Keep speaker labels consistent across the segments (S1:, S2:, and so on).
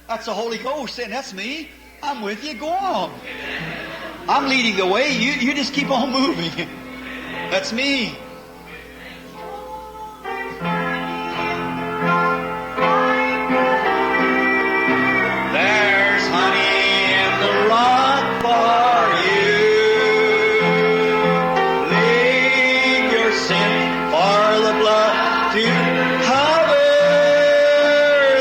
S1: That's the Holy Ghost saying, that's me. I'm with you. Go on. I'm leading the way. You just keep on moving. That's me. There's honey in the rock for you. Leave your sin for the blood to cover.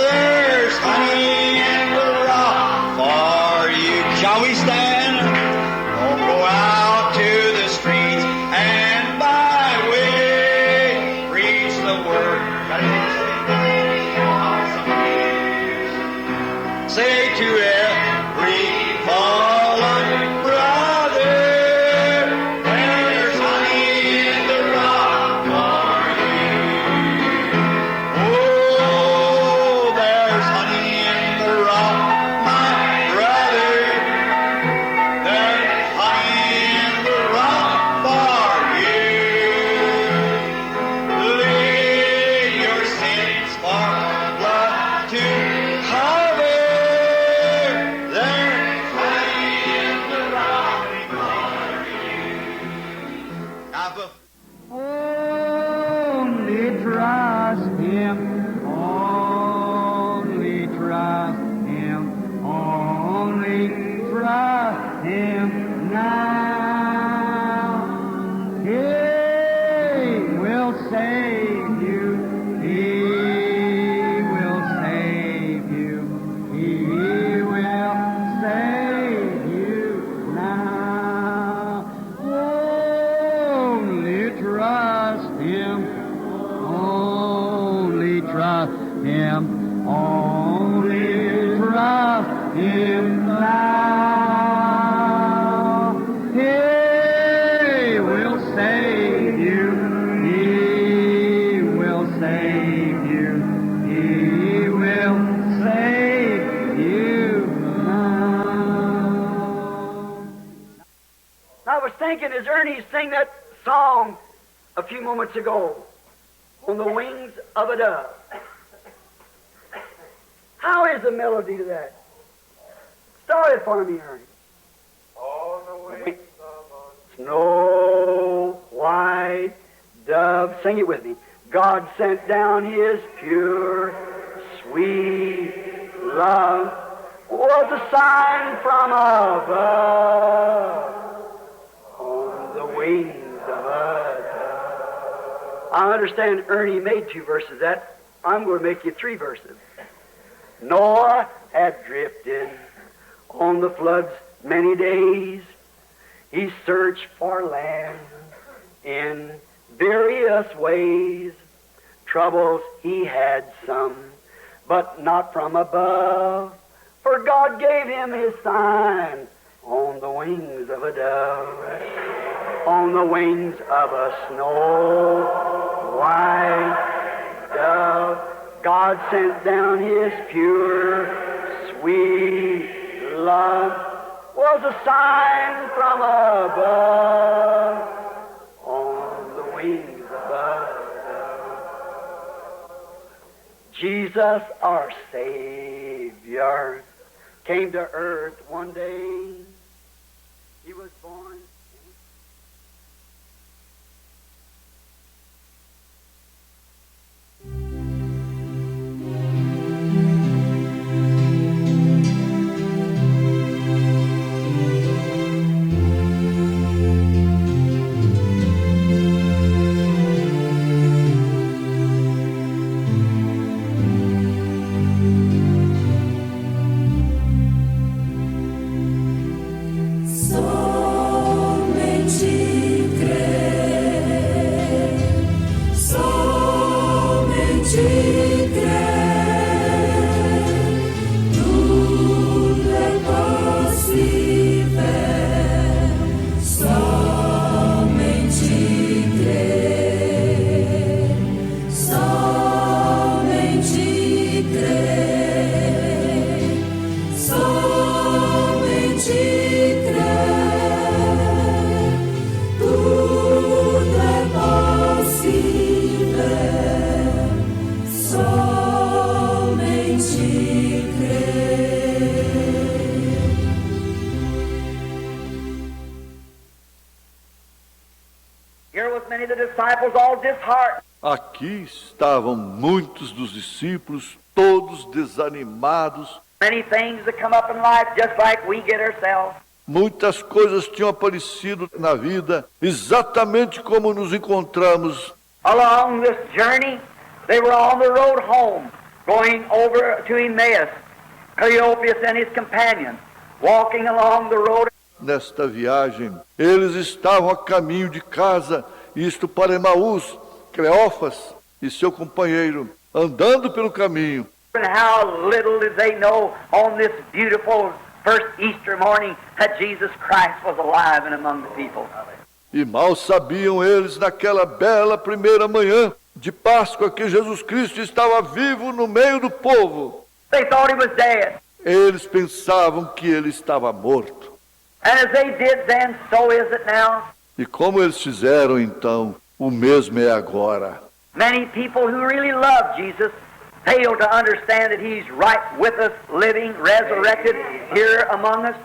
S1: There's honey in the rock for you. Shall we stand? Oh, go out to the streets and byway preach the word. Say to every fallen brother, there's honey in the rock for you. Oh, there's honey in the rock, my brother. There's honey in the rock for you. Lay your sins for blood to cover. There's honey in the rock for you. Now,
S2: Only trust Him, only trust Him, only trust Him now. He will save you, He will save you, He will save you now. Only trust Him, only trust Him, only trust Him now. He will save you, He will save you, He will save you now.
S3: I was thinking as Ernie sang that song a few moments ago, On the Wings of a Dove. How is the melody to that? Start it for me, Ernie.
S4: On the wings of
S3: Snow white dove, sing it with me. God sent down His pure, sweet love, was a sign from above. On the wings of a dove. I understand Ernie made 2 verses of that. I'm going to make you 3 verses. Noah had drifted on the flood's many days. He searched for land in various ways. Troubles he had some, but not from above. For God gave him His sign on the wings of a dove, on the wings of a snow white dove. God sent down His pure, sweet love, was a sign from above, on the wings of a dove. Jesus, our Savior, came to earth one day. He was born.
S5: So
S3: disciples all disheartened.
S5: Aqui estavam muitos dos discípulos, todos desanimados.
S3: Many things that come up in life just like we get ourselves.
S5: Muitas coisas tinham aparecido na vida, exatamente como nos encontramos.
S3: Along this journey, they were on the road home, going over to Emmaus. Cleopas and his companions, walking along the road.
S5: Nesta viagem, eles estavam a caminho de casa, isto para Emaús, Cleófas e seu companheiro, andando pelo caminho.
S3: And how little did they know on this beautiful first Easter morning that Jesus Christ was alive and among the people.
S5: E mal sabiam eles naquela bela primeira manhã de Páscoa que Jesus Cristo estava vivo no meio do povo.
S3: They thought he was dead.
S5: Eles pensavam que ele estava morto.
S3: And as they did then, so is it now.
S5: E como eles fizeram então, o mesmo é agora.
S3: Many people who really love Jesus fail to understand that he's right with us, living, resurrected here among us.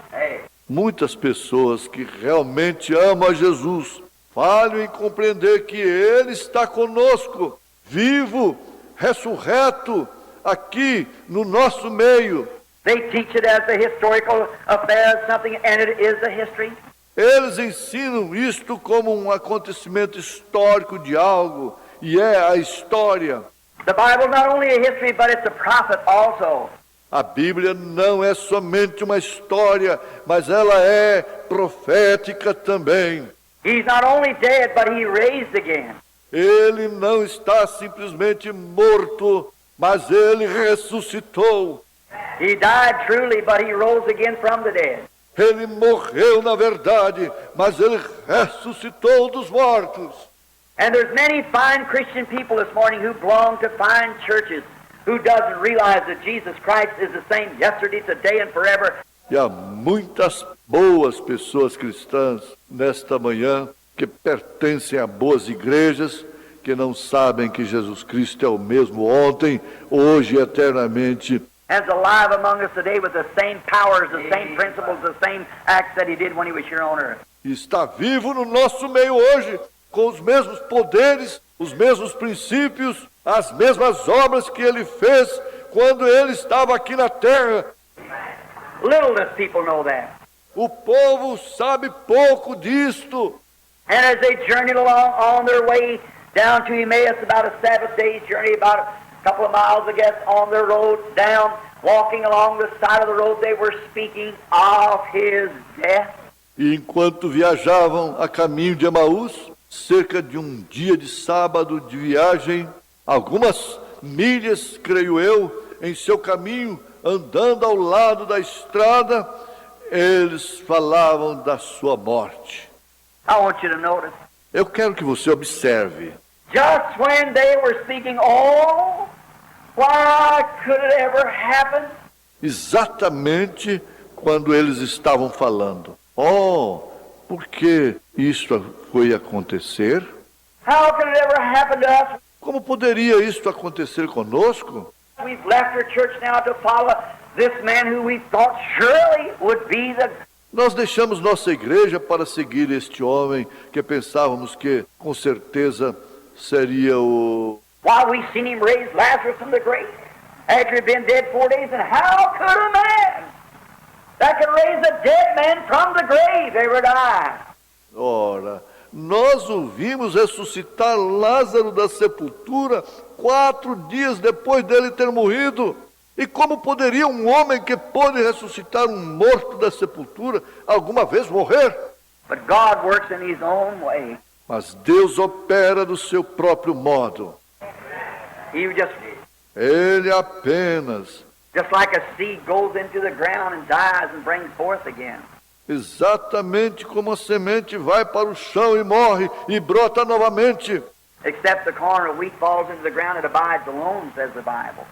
S5: Muitas pessoas que realmente amam a Jesus falham em compreender que ele está conosco, vivo, ressurreto, aqui no nosso meio.
S3: They teach it as a historical affair, something, and it is a history.
S5: Eles ensinam isto como um acontecimento histórico de algo, e é a história.
S3: The Bible is not only a history, but it's a prophet also.
S5: A Bíblia não é somente uma história, mas ela é profética também.
S3: He's not only dead, but he raised again.
S5: Ele não está simplesmente morto, mas ele ressuscitou.
S3: He died truly, but he rose again from the dead.
S5: Ele morreu na verdade, mas ele ressuscitou dos mortos.
S3: And there's many fine Christian people this morning who belong to fine churches who doesn't realize that Jesus Christ is the same yesterday, today, and forever.
S5: E há muitas boas pessoas cristãs nesta manhã que pertencem a boas igrejas que não sabem que Jesus Cristo é o mesmo ontem, hoje e eternamente.
S3: And is alive among us today with the same powers, the same principles, the same acts that he did when he was here on earth.
S5: E está vivo no nosso meio hoje, com os mesmos poderes, os mesmos princípios, as mesmas obras que ele fez quando ele estava aqui na terra.
S3: Little does people know that.
S5: O povo sabe pouco disto.
S3: And as they journeyed along on their way down to Emmaus, about a Sabbath day's journey, about a couple of miles, I guess, on their road down, walking along the side of the road, they were speaking of his death.
S5: E enquanto viajavam a caminho de Emaús, cerca de um dia de sábado de viagem, algumas milhas, creio eu, em seu caminho, andando ao lado da estrada, eles falavam da sua morte.
S3: I want you to notice.
S5: Eu quero que você observe.
S3: Just when they were speaking, oh, why could it ever happen?
S5: Exatamente quando eles estavam falando. Oh, por que isso foi acontecer?
S3: How could it ever happen to us?
S5: Como poderia isto acontecer conosco?
S3: We've left our church now to follow this man who we thought surely would be the...
S5: Nós deixamos nossa igreja para seguir este homem que pensávamos que, com certeza, seria o...
S3: Why we seen him raise Lazarus from the grave after he'd been dead 4 days, and how could a man that can raise a dead man from the grave ever die?
S5: Ora, nós o vimos ressuscitar Lázaro da sepultura 4 dias depois dele ter morrido. E como poderia um homem que pôde ressuscitar um morto da sepultura alguma vez morrer?
S3: But God works in his own way.
S5: Mas Deus opera do seu próprio modo.
S3: He
S5: Ele apenas,
S3: just like a seed goes into the ground and dies and brings forth again.
S5: exatamente como a semente vai para o chão e morre e brota novamente.
S3: Except the corn of wheat falls into the ground, it abides alone, says the Bible.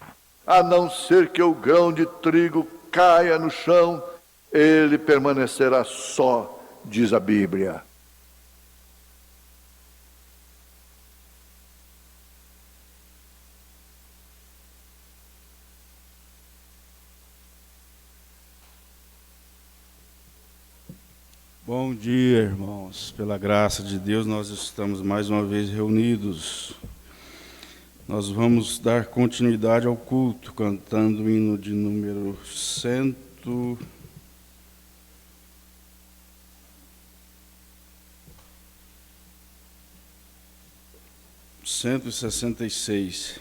S5: A não ser que o grão de trigo caia no chão, ele permanecerá só, diz a Bíblia.
S6: Bom dia, irmãos. Pela graça de Deus, nós estamos mais uma vez reunidos. Nós vamos dar continuidade ao culto, cantando o hino de número 166.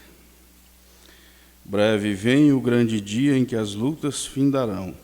S6: Breve vem o grande dia em que as lutas findarão.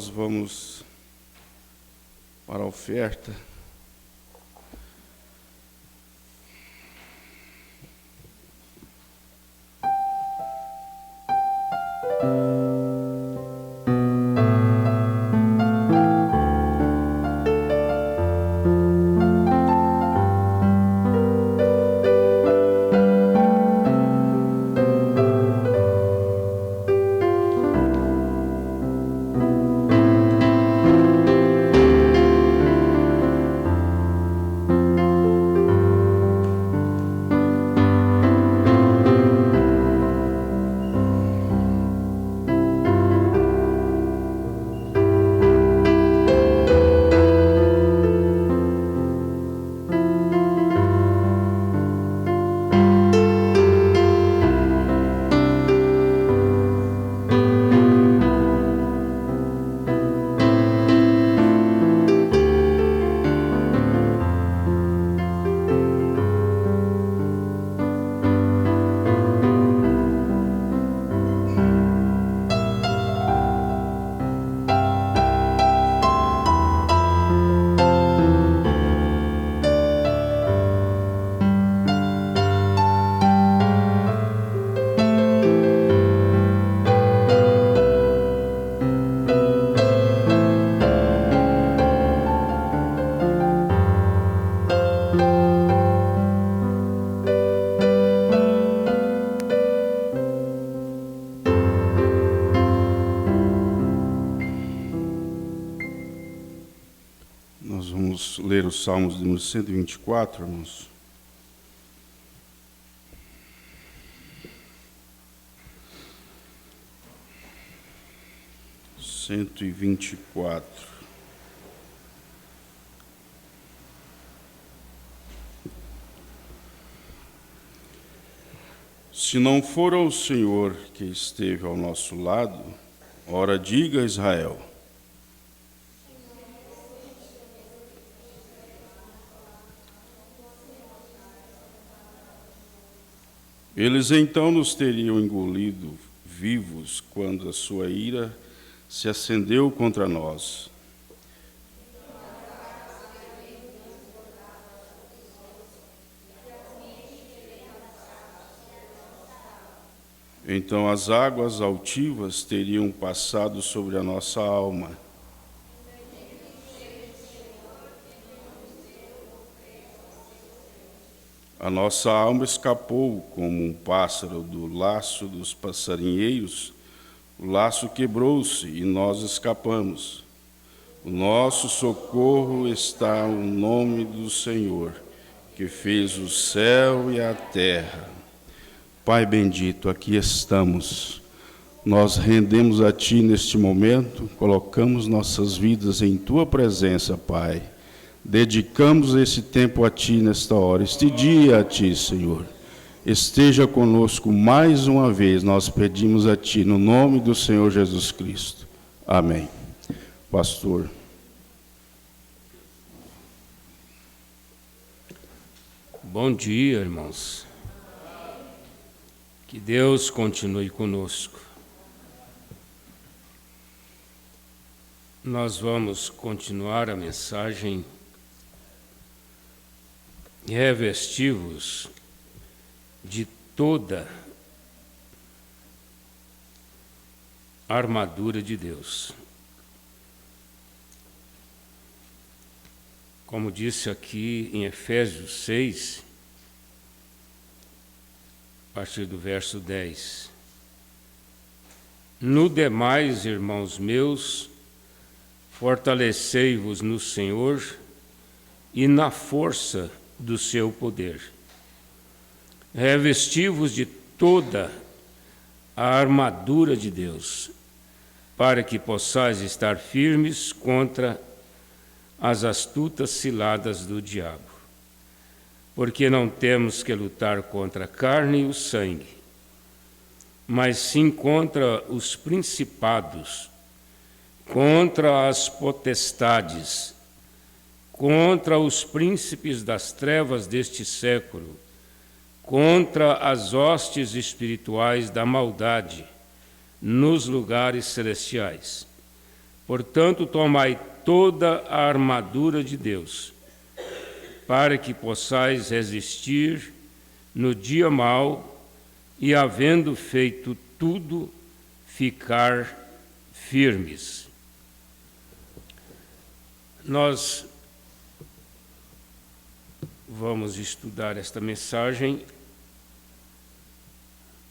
S6: Nós vamos para a oferta. Vamos ler os Salmos número 124, irmãos. Cento e 24. Se não for o Senhor que esteve ao nosso lado, ora diga Israel. Eles então nos teriam engolido vivos quando a sua ira se acendeu contra nós. Então as águas altivas teriam passado sobre a nossa alma. A nossa alma escapou como um pássaro do laço dos passarinheiros. O laço quebrou-se e nós escapamos. O nosso socorro está no nome do Senhor, que fez o céu e a terra. Pai bendito, aqui estamos. Nós rendemos a Ti neste momento, colocamos nossas vidas em Tua presença, Pai. Dedicamos esse tempo a Ti nesta hora, este dia a Ti, Senhor. Esteja conosco mais uma vez, nós pedimos a Ti, no nome do Senhor Jesus Cristo. Amém. Pastor.
S7: Bom dia, irmãos. Que Deus continue conosco. Nós vamos continuar a mensagem revesti-vos de toda a armadura de Deus. Como disse aqui em Efésios 6, a partir do verso 10. No demais, irmãos meus, fortalecei-vos no Senhor e na força do seu poder. Revesti-vos de toda a armadura de Deus, para que possais estar firmes contra as astutas ciladas do diabo. Porque não temos que lutar contra a carne e o sangue, mas sim contra os principados, contra as potestades, contra os príncipes das trevas deste século, contra as hostes espirituais da maldade nos lugares celestiais. Portanto, tomai toda a armadura de Deus, para que possais resistir no dia mau e, havendo feito tudo, ficar firmes. Nós vamos estudar esta mensagem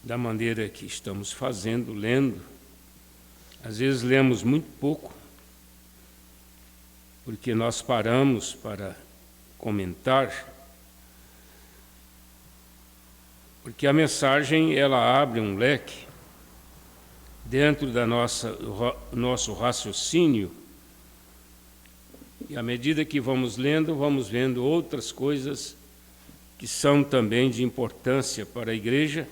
S7: da maneira que estamos fazendo, lendo. Às vezes lemos muito pouco, porque nós paramos para comentar, porque a mensagem ela abre um leque dentro da nosso raciocínio, e à medida que vamos lendo, vamos vendo outras coisas que são também de importância para a igreja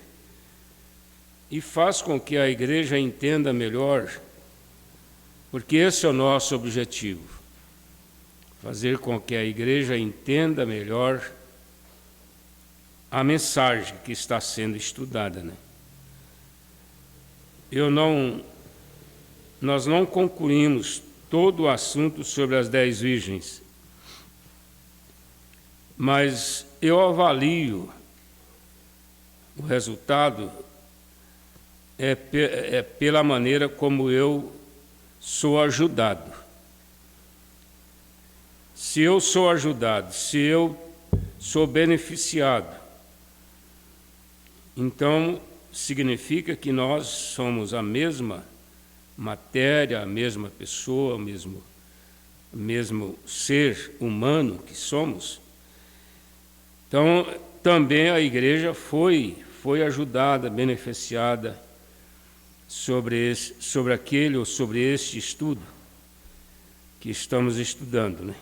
S7: e faz com que a igreja entenda melhor, porque esse é o nosso objetivo. Fazer com que a igreja entenda melhor a mensagem que está sendo estudada, né? Nós não concluímos todo o assunto sobre as 10 virgens, mas eu avalio o resultado pela maneira como eu sou ajudado. Se eu sou ajudado, se eu sou beneficiado, então significa que nós somos a mesma matéria, a mesma pessoa, mesmo ser humano que somos. Então, também a igreja foi ajudada, beneficiada sobre aquele ou sobre este estudo que estamos estudando, né?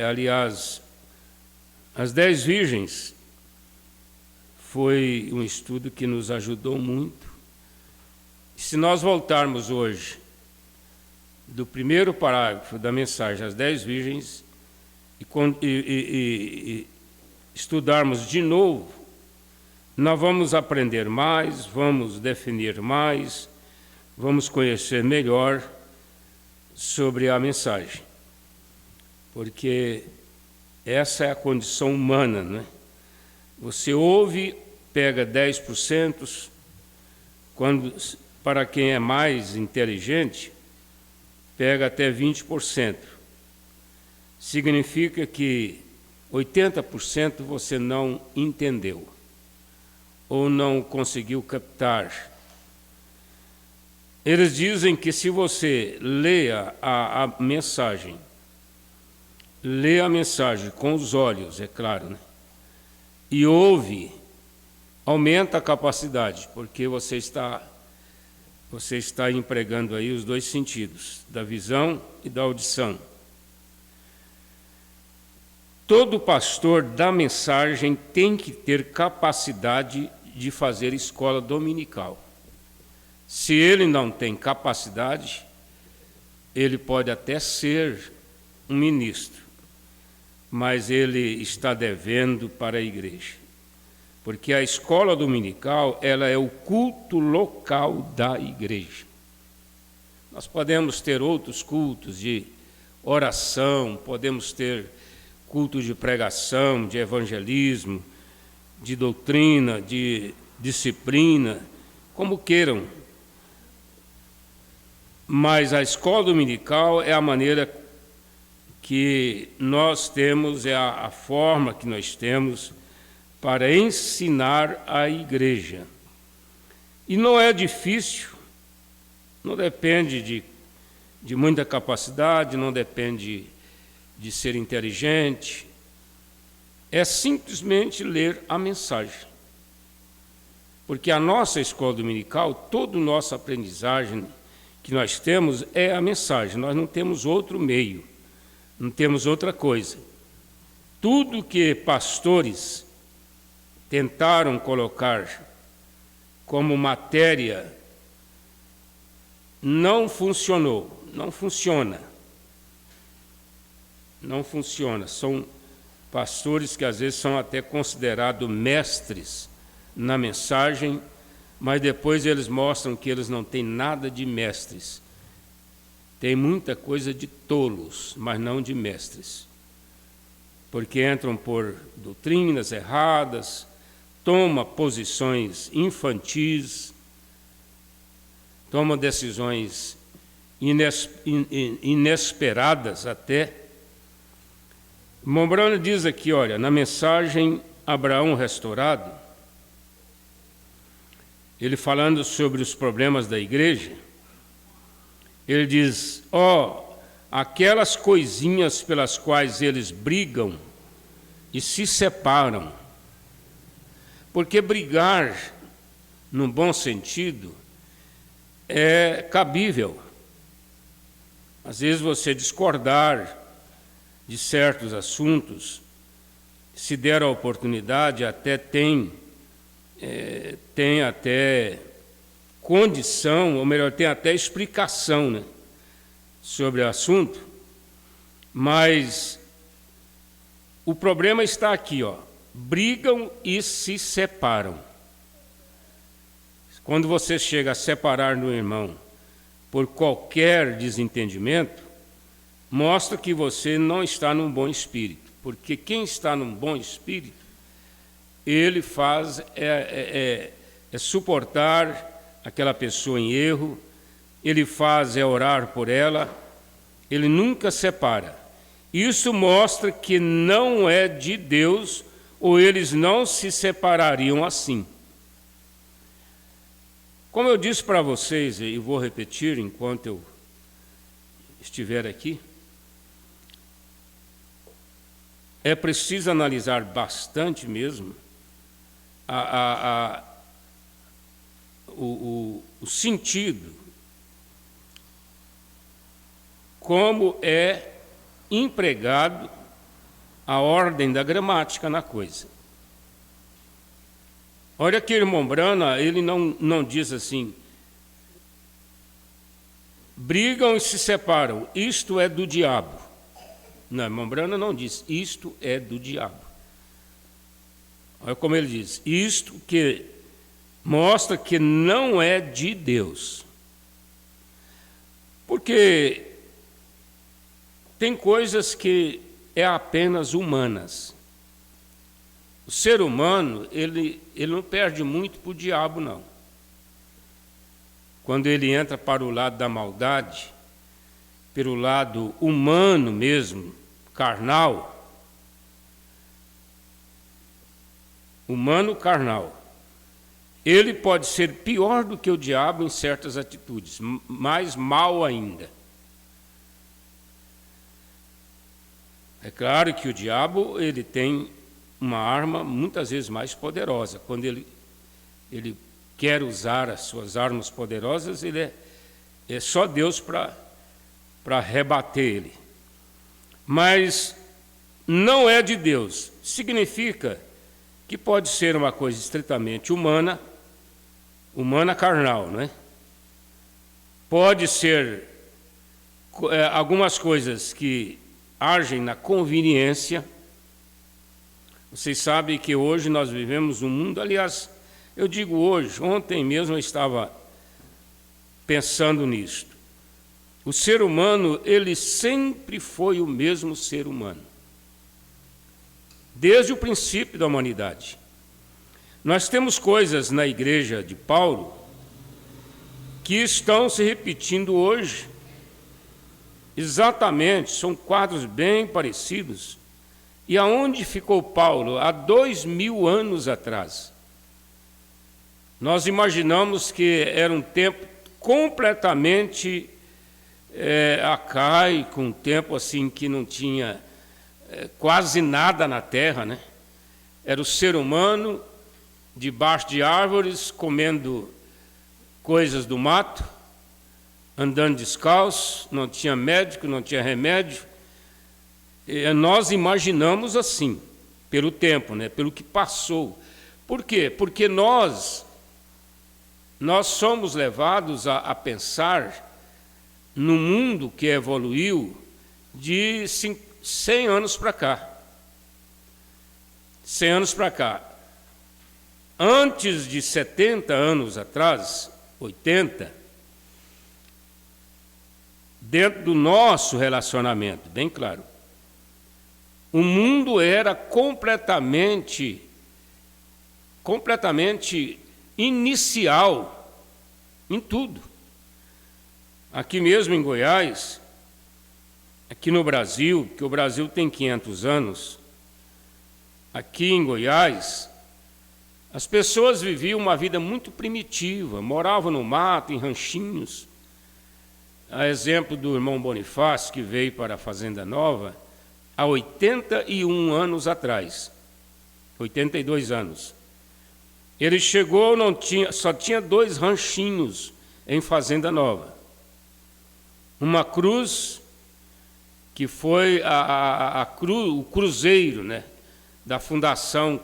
S7: Aliás, as 10 virgens foi um estudo que nos ajudou muito. Se nós voltarmos hoje do primeiro parágrafo da mensagem às 10 virgens e estudarmos de novo, nós vamos aprender mais, vamos definir mais, vamos conhecer melhor sobre a mensagem. Porque essa é a condição humana, né? Você ouve, pega 10%, para quem é mais inteligente, pega até 20%. Significa que 80% você não entendeu ou não conseguiu captar. Eles dizem que se você lê a mensagem com os olhos, é claro, né? E ouve, aumenta a capacidade, porque você está empregando aí os 2 sentidos, da visão e da audição. Todo pastor da mensagem tem que ter capacidade de fazer escola dominical. Se ele não tem capacidade, ele pode até ser um ministro, mas ele está devendo para a igreja. Porque a escola dominical, ela é o culto local da igreja. Nós podemos ter outros cultos de oração, podemos ter cultos de pregação, de evangelismo, de doutrina, de disciplina, como queiram. Mas a escola dominical é a maneira que nós temos, é a forma que nós temos para ensinar a igreja. E não é difícil, não depende de muita capacidade, não depende de ser inteligente, é simplesmente ler a mensagem. Porque a nossa escola dominical, toda a nossa aprendizagem que nós temos é a mensagem, nós não temos outro meio, não temos outra coisa. Tudo que pastores tentaram colocar como matéria não funcionou, não funciona. Não funciona. São pastores que às vezes são até considerados mestres na mensagem, mas depois eles mostram que eles não têm nada de mestres. Tem muita coisa de tolos, mas não de mestres. Porque entram por doutrinas erradas, tomam posições infantis, tomam decisões inesperadas até. Mombrano diz aqui, olha, na mensagem Abraão Restaurado, ele falando sobre os problemas da igreja, ele diz, aquelas coisinhas pelas quais eles brigam e se separam, porque brigar, num bom sentido, é cabível. Às vezes você discordar de certos assuntos, se der a oportunidade, até tem até condição, ou melhor, tem até explicação, né, sobre o assunto, mas o problema está aqui, brigam e se separam. Quando você chega a separar no irmão por qualquer desentendimento, mostra que você não está num bom espírito, porque quem está num bom espírito, ele faz suportar aquela pessoa em erro, ele faz orar por ela, ele nunca separa. Isso mostra que não é de Deus, ou eles não se separariam assim. Como eu disse para vocês, e vou repetir enquanto estiver aqui, é preciso analisar bastante mesmo o sentido, como é empregado a ordem da gramática na coisa. Olha que irmão Brana, ele não diz assim, brigam e se separam, isto é do diabo. Não, irmão Brana não diz, isto é do diabo. Olha como ele diz, isto que mostra que não é de Deus. Porque tem coisas que é apenas humanas. O ser humano, ele não perde muito para o diabo, não. Quando ele entra para o lado da maldade, pelo lado humano mesmo, carnal, humano carnal, ele pode ser pior do que o diabo em certas atitudes, mais mal ainda. É claro que o diabo, ele tem uma arma muitas vezes mais poderosa. Quando ele quer usar as suas armas poderosas, é só Deus para rebater ele. Mas não é de Deus. Significa que pode ser uma coisa estritamente humana carnal, não é? Pode ser algumas coisas que agem na conveniência. Vocês sabem que hoje nós vivemos um mundo, aliás, eu digo hoje, ontem mesmo eu estava pensando nisto. O ser humano, ele sempre foi o mesmo ser humano, desde o princípio da humanidade. Nós temos coisas na igreja de Paulo que estão se repetindo hoje. Exatamente, são quadros bem parecidos. E aonde ficou Paulo há 2000 anos atrás? Nós imaginamos que era um tempo completamente arcaico, um tempo assim que não tinha quase nada na terra, né? Era o ser humano debaixo de árvores, comendo coisas do mato, andando descalço, não tinha médico, não tinha remédio. Nós imaginamos assim, pelo tempo, né? Pelo que passou. Por quê? Porque nós somos levados a pensar no mundo que evoluiu de 100 anos para cá. 100 anos para cá. Antes de 70 anos atrás, 80, dentro do nosso relacionamento, bem claro, o mundo era completamente inicial em tudo. Aqui mesmo em Goiás, aqui no Brasil, que o Brasil tem 500 anos, aqui em Goiás, as pessoas viviam uma vida muito primitiva, moravam no mato, em ranchinhos. A exemplo do irmão Bonifácio, que veio para a Fazenda Nova há 81 anos atrás, 82 anos. Ele chegou, só tinha 2 ranchinhos em Fazenda Nova. Uma cruz, que foi o cruzeiro, né, da fundação,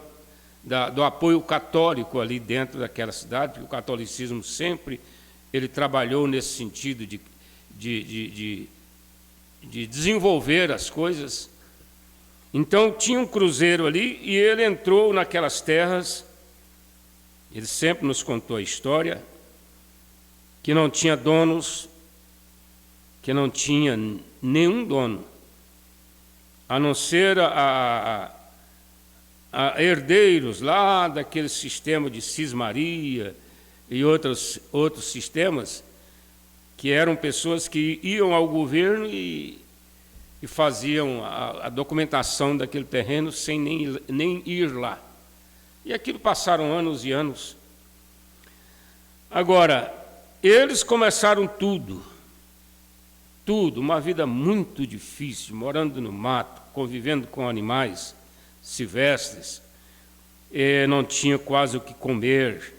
S7: do apoio católico ali dentro daquela cidade, porque o catolicismo sempre ele trabalhou nesse sentido de desenvolver as coisas. Então tinha um cruzeiro ali e ele entrou naquelas terras. Ele sempre nos contou a história que não tinha donos, que não tinha nenhum dono, a não ser a herdeiros lá daquele sistema de Cismaria e outros sistemas, que eram pessoas que iam ao governo e faziam a documentação daquele terreno sem nem ir lá. E aquilo passaram anos e anos. Agora, eles começaram tudo tudo, uma vida muito difícil, morando no mato, convivendo com animais silvestres, não tinha quase o que comer,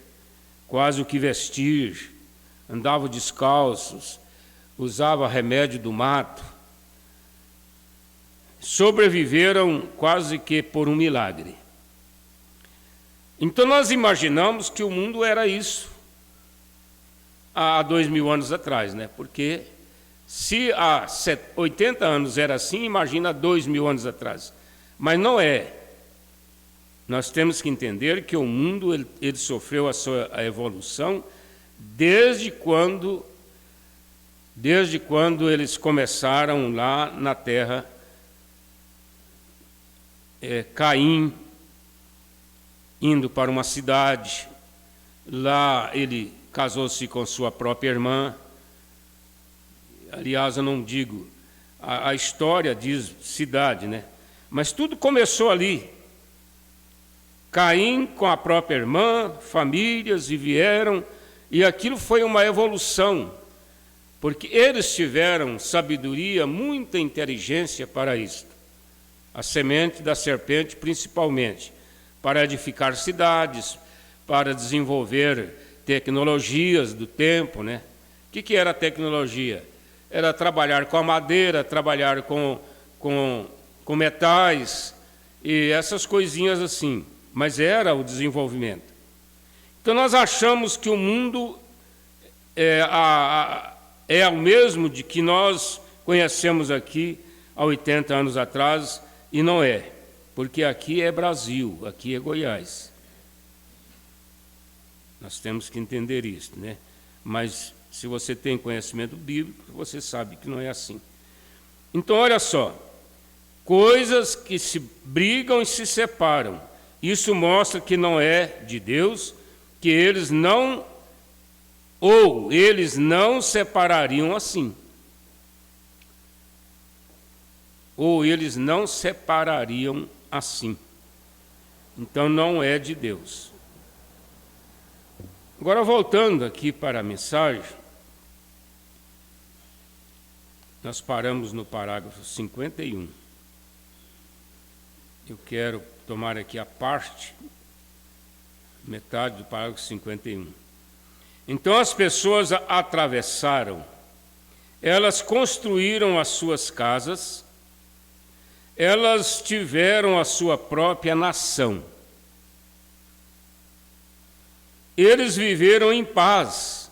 S7: quase o que vestir, andavam descalços, usavam remédio do mato, sobreviveram quase que por um milagre. Então nós imaginamos que o mundo era isso há 2000 anos atrás, né? Porque se há 80 anos era assim, imagina 2000 anos atrás. Mas não é. Nós temos que entender que o mundo ele sofreu a sua evolução desde quando eles começaram lá na terra. Caim indo para uma cidade, lá ele casou-se com sua própria irmã. Aliás, eu não digo, a história diz cidade, né? Mas tudo começou ali. Caim com a própria irmã, famílias, e vieram, e aquilo foi uma evolução, porque eles tiveram sabedoria, muita inteligência para isso. A semente da serpente, principalmente, para edificar cidades, para desenvolver tecnologias do tempo, né? O que era a tecnologia? Era trabalhar com a madeira, trabalhar com metais e essas coisinhas assim, mas era o desenvolvimento. Então nós achamos que o mundo é o mesmo de que nós conhecemos aqui há 80 anos atrás, e não é, porque aqui é Brasil, aqui é Goiás. Nós temos que entender isso, né? Mas se você tem conhecimento bíblico, você sabe que não é assim. Então, olha só, coisas que se brigam e se separam. Isso mostra que não é de Deus, que eles não separariam assim. Ou eles não separariam assim. Então não é de Deus. Agora, voltando aqui para a mensagem, nós paramos no parágrafo 51. Eu quero tomar aqui a parte, metade do parágrafo 51. Então as pessoas atravessaram, elas construíram as suas casas, elas tiveram a sua própria nação. Eles viveram em paz.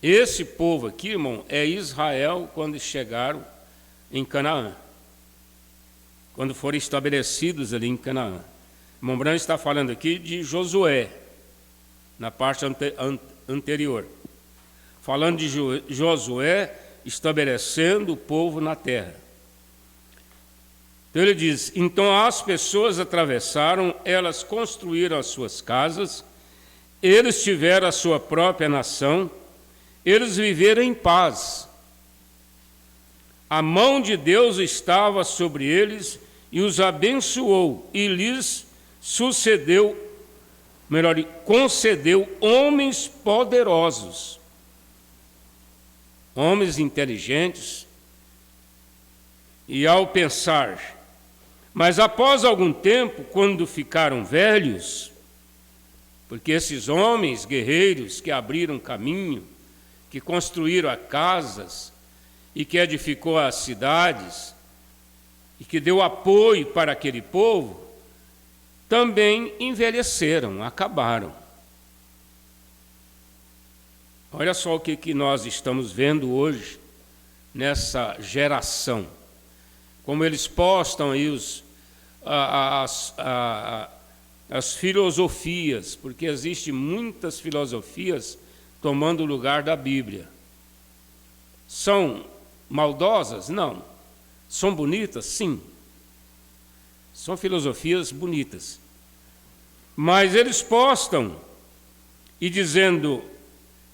S7: Esse povo aqui, irmão, é Israel quando chegaram em Canaã. Quando foram estabelecidos ali em Canaã. Irmão Branco está falando aqui de Josué, na parte anterior. Falando de Josué estabelecendo o povo na terra. Então ele diz, então as pessoas atravessaram, elas construíram as suas casas, eles tiveram a sua própria nação, eles viveram em paz. A mão de Deus estava sobre eles e os abençoou, e lhes concedeu homens poderosos, homens inteligentes, e ao pensar, mas após algum tempo, quando ficaram velhos, porque esses homens guerreiros que abriram caminho, que construíram as casas e que edificou as cidades e que deu apoio para aquele povo, também envelheceram, acabaram. Olha só o que nós estamos vendo hoje nessa geração. Como eles postam aí as filosofias, porque existem muitas filosofias tomando o lugar da Bíblia. São maldosas? Não. São bonitas? Sim. São filosofias bonitas. Mas eles postam e dizendo,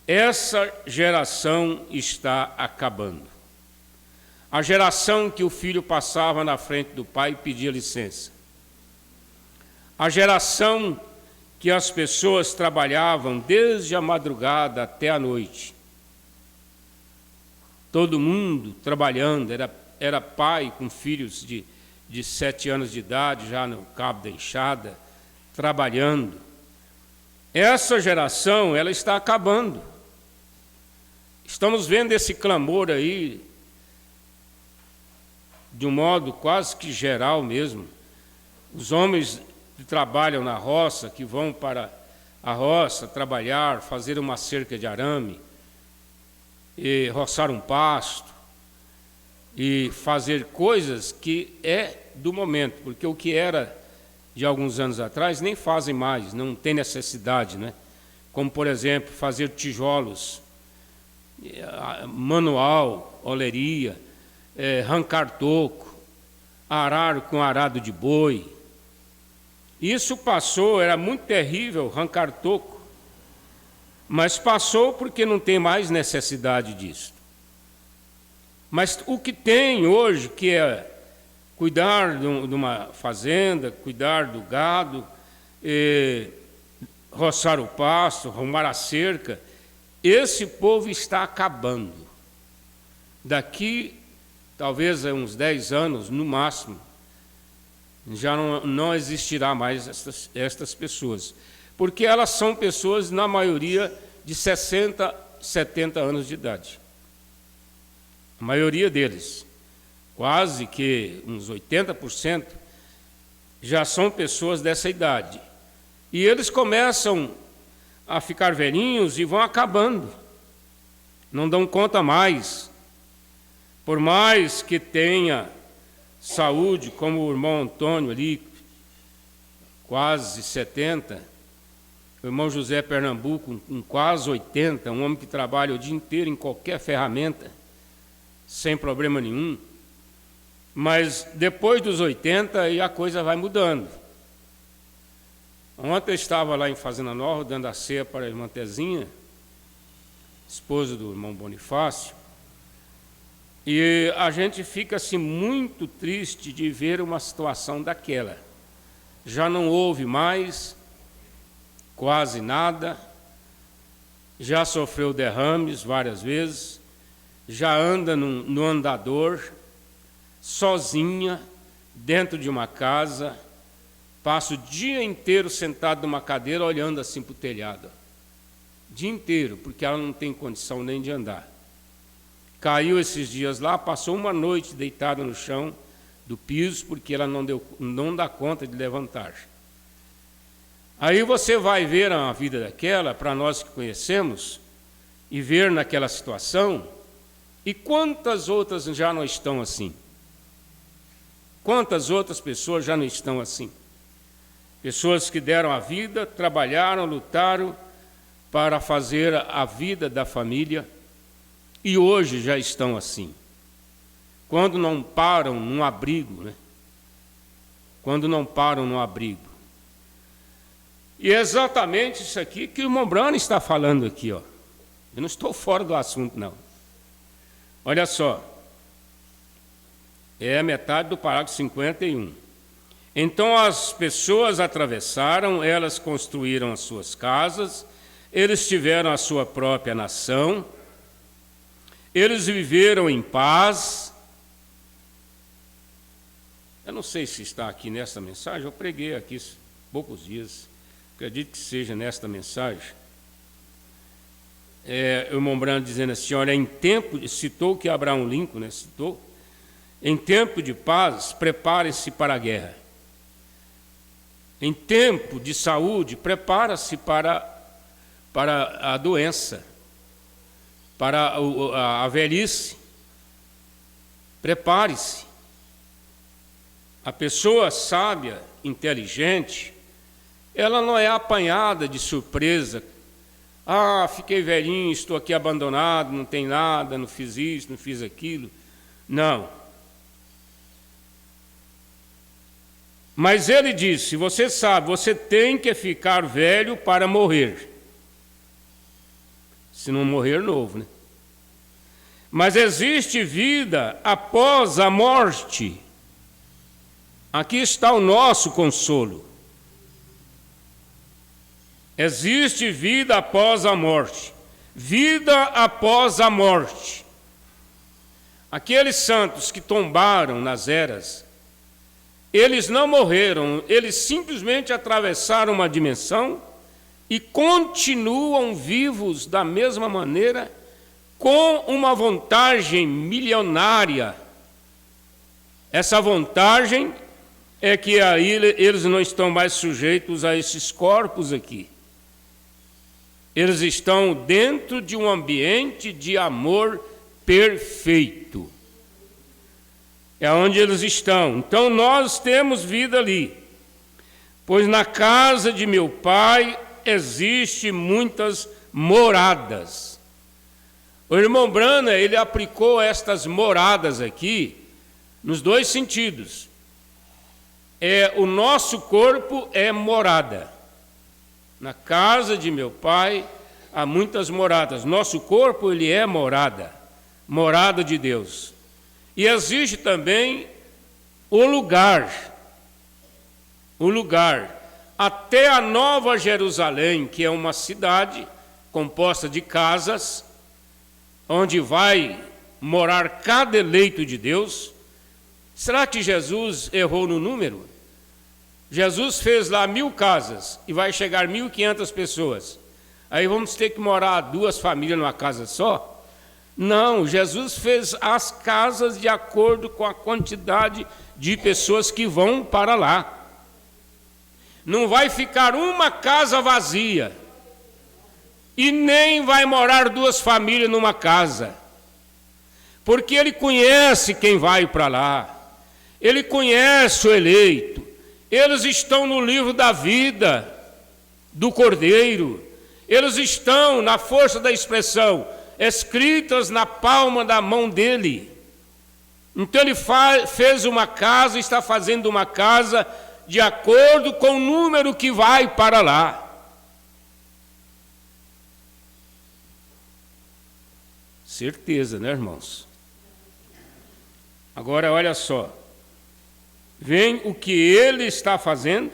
S7: essa geração está acabando. A geração que o filho passava na frente do pai e pedia licença. A geração que as pessoas trabalhavam desde a madrugada até a noite. todo mundo trabalhando, era pai com filhos de 7 anos de idade, já no cabo da enxada, trabalhando. Essa geração, ela está acabando. Estamos vendo esse clamor aí, de um modo quase que geral mesmo. Os homens que trabalham na roça, que vão para a roça trabalhar, fazer uma cerca de arame, e roçar um pasto, e fazer coisas que é do momento, porque o que era de alguns anos atrás nem fazem mais, não tem necessidade, né? Como, por exemplo, fazer tijolos, manual, oleria, arrancar toco, arar com arado de boi. Isso passou, era muito terrível arrancar toco, mas passou porque não tem mais necessidade disso. Mas o que tem hoje, que é cuidar de uma fazenda, cuidar do gado, roçar o pasto, arrumar a cerca, esse povo está acabando. Daqui, talvez a uns 10 anos, no máximo, já não existirá mais estas pessoas. Porque elas são pessoas, na maioria, de 60, 70 anos de idade. A maioria deles, quase que uns 80%, já são pessoas dessa idade. E eles começam a ficar velhinhos e vão acabando. Não dão conta mais. Por mais que tenha saúde, como o irmão Antônio ali, quase 70, o irmão José Pernambuco, com quase 80, um homem que trabalha o dia inteiro em qualquer ferramenta, sem problema nenhum. Mas depois dos 80, aí a coisa vai mudando. Ontem eu estava lá em Fazenda Nova, dando a ceia para a irmã Tezinha, esposa do irmão Bonifácio, e a gente fica assim muito triste de ver uma situação daquela. Já não houve mais quase nada, já sofreu derrames várias vezes, já anda no andador, sozinha, dentro de uma casa, passa o dia inteiro sentado numa cadeira, olhando assim para o telhado. Dia inteiro, porque ela não tem condição nem de andar. Caiu esses dias lá, passou uma noite deitada no chão do piso, porque ela não dá conta de levantar. Aí você vai ver a vida daquela, para nós que conhecemos, e ver naquela situação, e quantas outras já não estão assim? Quantas outras pessoas já não estão assim? Pessoas que deram a vida, trabalharam, lutaram para fazer a vida da família e hoje já estão assim. Quando não param num abrigo, né? Quando não param no abrigo. E é exatamente isso aqui que o irmão Brano está falando aqui, ó. Eu não estou fora do assunto, não. Olha só. É a metade do parágrafo 51. Então as pessoas atravessaram, elas construíram as suas casas, eles tiveram a sua própria nação, eles viveram em paz. Eu não sei se está aqui nesta mensagem, eu preguei aqui poucos dias, acredito que seja nesta mensagem. O irmão Brando dizendo assim, olha, em tempo, citou que Abraão Lincoln, né, citou, em tempo de paz, prepare-se para a guerra. Em tempo de saúde, prepara-se para a doença, para a velhice. Prepare-se. A pessoa sábia, inteligente, ela não é apanhada de surpresa. Ah, fiquei velhinho, estou aqui abandonado, não tem nada, não fiz isso, não fiz aquilo. Não. Mas ele disse, você sabe, você tem que ficar velho para morrer. Se não morrer, novo, né? Mas existe vida após a morte. Aqui está o nosso consolo. Existe vida após a morte. Vida após a morte. Aqueles santos que tombaram nas eras, eles não morreram, eles simplesmente atravessaram uma dimensão e continuam vivos da mesma maneira, com uma vantagem milionária. Essa vantagem é que aí eles não estão mais sujeitos a esses corpos aqui. Eles estão dentro de um ambiente de amor perfeito. É onde eles estão. Então nós temos vida ali. Pois na casa de meu Pai existe muitas moradas. O irmão Branham, ele aplicou estas moradas aqui nos dois sentidos. O nosso corpo é morada. Na casa de meu Pai há muitas moradas. Nosso corpo, ele é morada, morada de Deus. E existe também o lugar. Até a Nova Jerusalém, que é uma cidade composta de casas, onde vai morar cada eleito de Deus. Será que Jesus errou no número? Jesus fez lá 1000 casas e vai chegar 1.500 pessoas. Aí vamos ter que morar 2 famílias numa casa só? Não, Jesus fez as casas de acordo com a quantidade de pessoas que vão para lá. Não vai ficar uma casa vazia. E nem vai morar 2 famílias numa casa. Porque ele conhece quem vai para lá. Ele conhece o eleito. Eles estão no livro da vida do Cordeiro. Eles estão, na força da expressão, escritas na palma da mão dele. Então ele fez uma casa, está fazendo uma casa de acordo com o número que vai para lá. Certeza, né, irmãos? Agora, olha só. Vem o que ele está fazendo,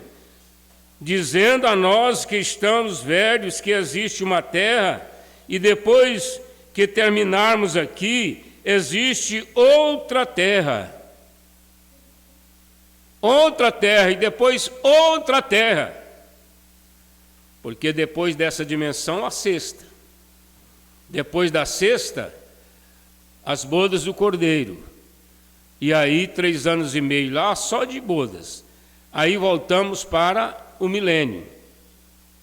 S7: dizendo a nós que estamos velhos que existe uma terra, e depois que terminarmos aqui, existe outra terra. Outra terra, e depois outra terra. Porque depois dessa dimensão, a sexta. Depois da sexta, as bodas do Cordeiro. E aí, 3 anos e meio lá, só de bodas. Aí voltamos para o milênio.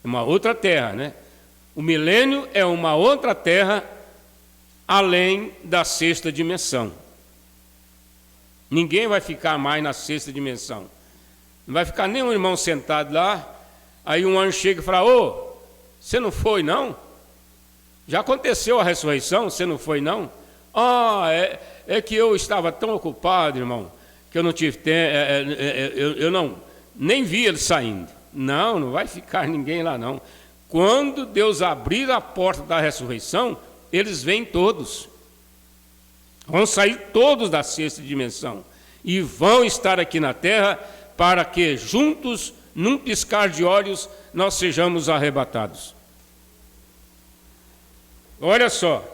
S7: Uma outra terra, né? O milênio é uma outra terra além da sexta dimensão. Ninguém vai ficar mais na sexta dimensão. Não vai ficar nenhum irmão sentado lá, aí um anjo chega e fala: ô, você não foi não? Já aconteceu a ressurreição, você não foi não? É que eu estava tão ocupado, irmão, que eu não tive tempo, eu não, nem vi ele saindo. Não vai ficar ninguém lá não. Quando Deus abrir a porta da ressurreição, eles vêm todos. Vão sair todos da sexta dimensão e vão estar aqui na terra para que juntos, num piscar de olhos, nós sejamos arrebatados. Olha só,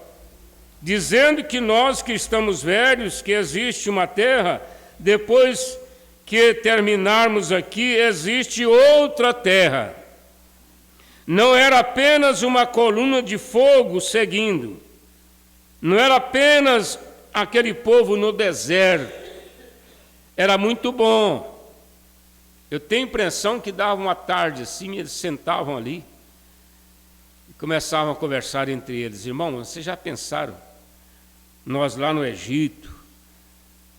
S7: dizendo que nós que estamos velhos, que existe uma terra, depois que terminarmos aqui, existe outra terra. Não era apenas uma coluna de fogo seguindo, não era apenas aquele povo no deserto, era muito bom. Eu tenho a impressão que dava uma tarde assim, eles sentavam ali e começavam a conversar entre eles. Irmãos, vocês já pensaram? Nós lá no Egito,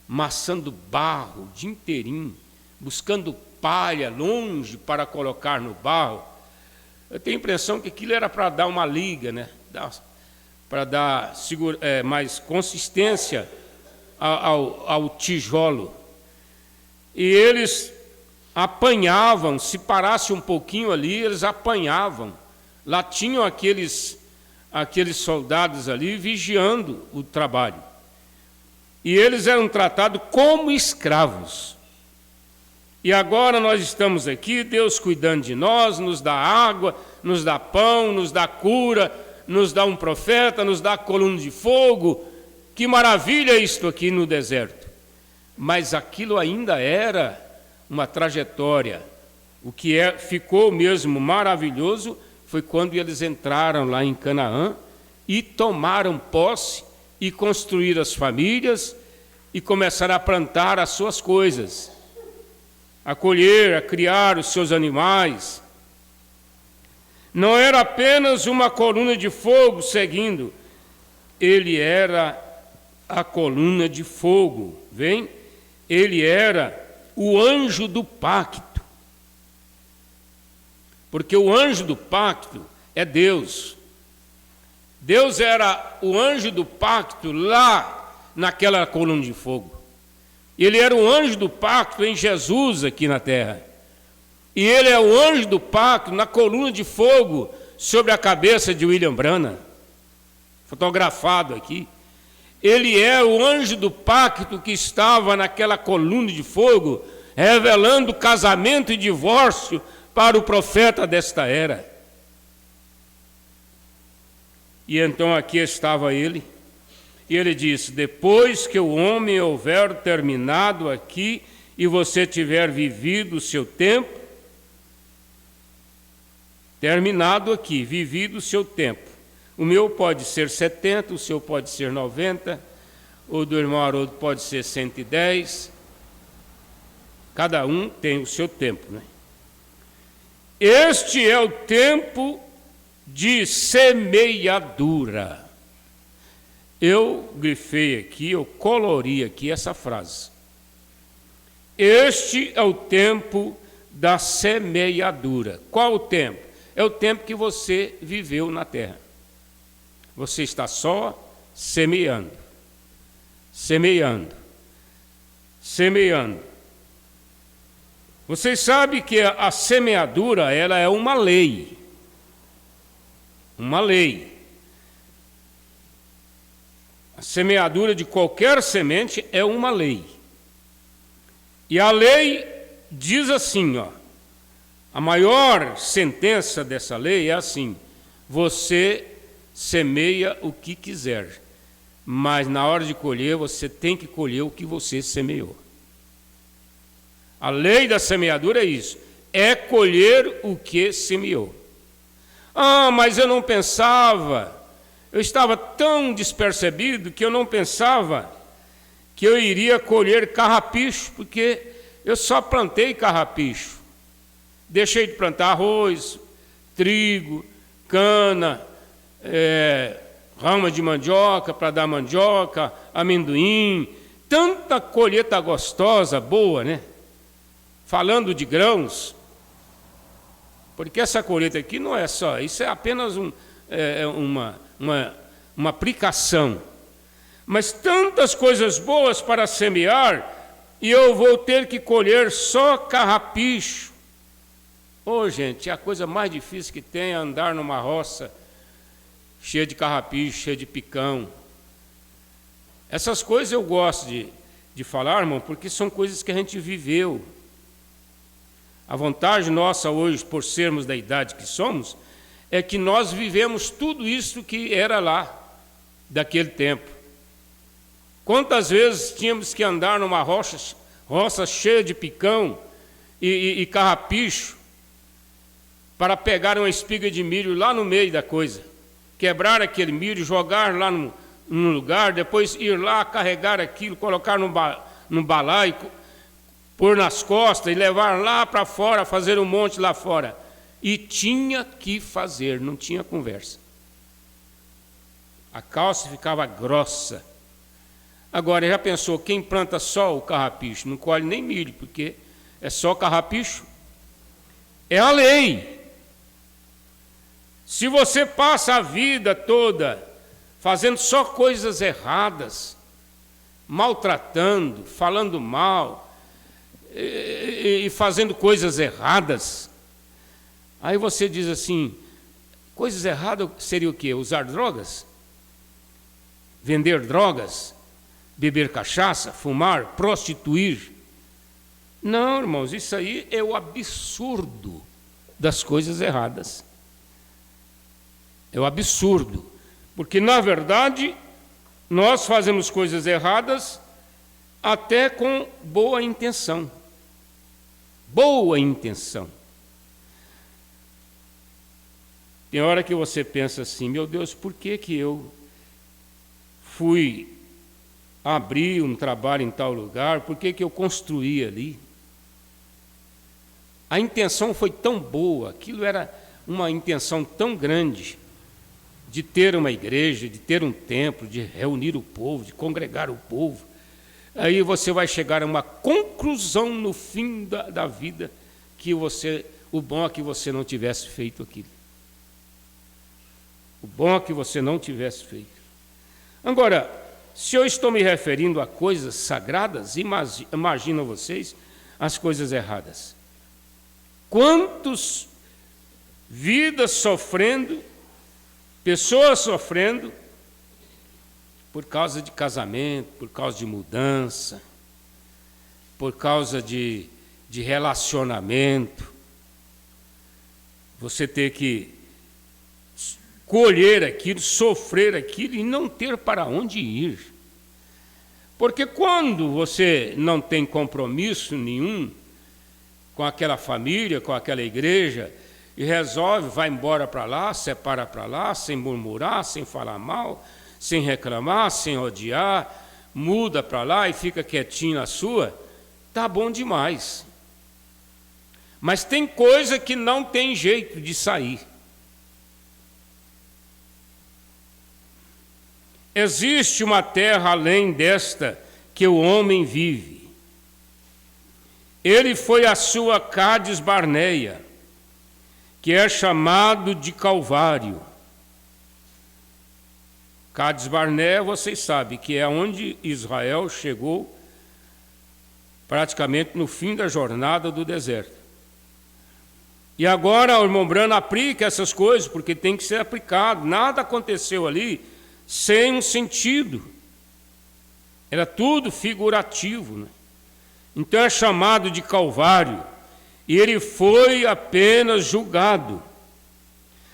S7: maçando barro o dia inteirinho, buscando palha longe para colocar no barro. Eu tenho a impressão que aquilo era para dar uma liga, né? Para dar mais consistência ao tijolo. E eles apanhavam, se parasse um pouquinho ali, eles apanhavam. Lá tinham aqueles soldados ali vigiando o trabalho. E eles eram tratados como escravos. E agora nós estamos aqui, Deus cuidando de nós, nos dá água, nos dá pão, nos dá cura, nos dá um profeta, nos dá coluna de fogo. que maravilha isto aqui no deserto. Mas aquilo ainda era uma trajetória. O que ficou mesmo maravilhoso foi quando eles entraram lá em Canaã e tomaram posse e construíram as famílias e começaram a plantar as suas coisas, a colher, a criar os seus animais. Não era apenas uma coluna de fogo seguindo, ele era a coluna de fogo, vem? Ele era o anjo do pacto. Porque o anjo do pacto é Deus. Deus era o anjo do pacto lá naquela coluna de fogo. Ele era o anjo do pacto em Jesus aqui na terra. E ele é o anjo do pacto na coluna de fogo sobre a cabeça de William Branham, fotografado aqui. Ele é o anjo do pacto que estava naquela coluna de fogo, revelando casamento e divórcio para o profeta desta era. E então aqui estava ele, e ele disse: depois que o homem houver terminado aqui, e você tiver vivido o seu tempo, terminado aqui, vivido o seu tempo. O meu pode ser 70, o seu pode ser 90, o do irmão Haroldo pode ser 110. Cada um tem o seu tempo, né? Este é o tempo de semeadura. Eu grifei aqui, eu colori aqui essa frase. Este é o tempo da semeadura. Qual o tempo? É o tempo que você viveu na terra. Você está só semeando, semeando, semeando. Vocês sabem que a semeadura, ela é uma lei. Uma lei. A semeadura de qualquer semente é uma lei. E a lei diz assim, ó, a maior sentença dessa lei é assim: você semeia o que quiser, mas na hora de colher, você tem que colher o que você semeou. A lei da semeadura é isso, é colher o que semeou. Ah, mas eu não pensava, eu estava tão despercebido que eu não pensava que eu iria colher carrapicho, porque eu só plantei carrapicho. Deixei de plantar arroz, trigo, cana, rama de mandioca para dar mandioca, amendoim, tanta colheita gostosa, boa, né? Falando de grãos, porque essa colheita aqui não é só, isso é apenas uma aplicação, mas tantas coisas boas para semear, e eu vou ter que colher só carrapicho. Ô, gente, a coisa mais difícil que tem é andar numa roça cheia de carrapicho, cheia de picão. Essas coisas eu gosto de falar, irmão, porque são coisas que a gente viveu. A vantagem nossa hoje, por sermos da idade que somos, é que nós vivemos tudo isso que era lá, daquele tempo. Quantas vezes tínhamos que andar numa roça cheia de picão e carrapicho, para pegar uma espiga de milho lá no meio da coisa, quebrar aquele milho, jogar lá no lugar, depois ir lá, carregar aquilo, colocar no balaio, pôr nas costas e levar lá para fora, fazer um monte lá fora. E tinha que fazer, não tinha conversa. A calça ficava grossa. Agora, já pensou, quem planta só o carrapicho, não colhe nem milho, porque é só carrapicho? É a lei. Se você passa a vida toda fazendo só coisas erradas, maltratando, falando mal, e fazendo coisas erradas, aí você diz assim, coisas erradas seria o quê? Usar drogas? Vender drogas? Beber cachaça? Fumar? Prostituir? Não, irmãos, isso aí é o absurdo das coisas erradas. É o absurdo, porque na verdade Nós fazemos coisas erradas até com boa intenção. Boa intenção. Tem hora que você pensa assim, meu Deus, por que eu fui abrir um trabalho em tal lugar? Por que eu construí ali? A intenção foi tão boa, aquilo era uma intenção tão grande de ter uma igreja, de ter um templo, de reunir o povo, de congregar o povo. Aí você vai chegar a uma conclusão no fim da vida que o bom é que você não tivesse feito aquilo. O bom é que você não tivesse feito. Agora, se eu estou me referindo a coisas sagradas, imagina vocês as coisas erradas. Quantas vidas sofrendo, pessoas sofrendo, por causa de casamento, por causa de mudança, por causa de relacionamento. Você ter que colher aquilo, sofrer aquilo e não ter para onde ir. Porque quando você não tem compromisso nenhum com aquela família, com aquela igreja, e resolve, vai embora para lá, separa para lá, sem murmurar, sem falar mal, sem reclamar, sem odiar, muda para lá e fica quietinho na sua, tá bom demais. Mas tem coisa que não tem jeito de sair. Existe uma terra além desta que o homem vive. Ele foi a sua Cádiz Barneia, que é chamado de Calvário. Cádiz Barneia, vocês sabem, que é onde Israel chegou praticamente no fim da jornada do deserto. E agora o irmão Brano aplica essas coisas, porque tem que ser aplicado. Nada aconteceu ali sem um sentido. Era tudo figurativo, né? Então é chamado de Calvário. E ele foi apenas julgado.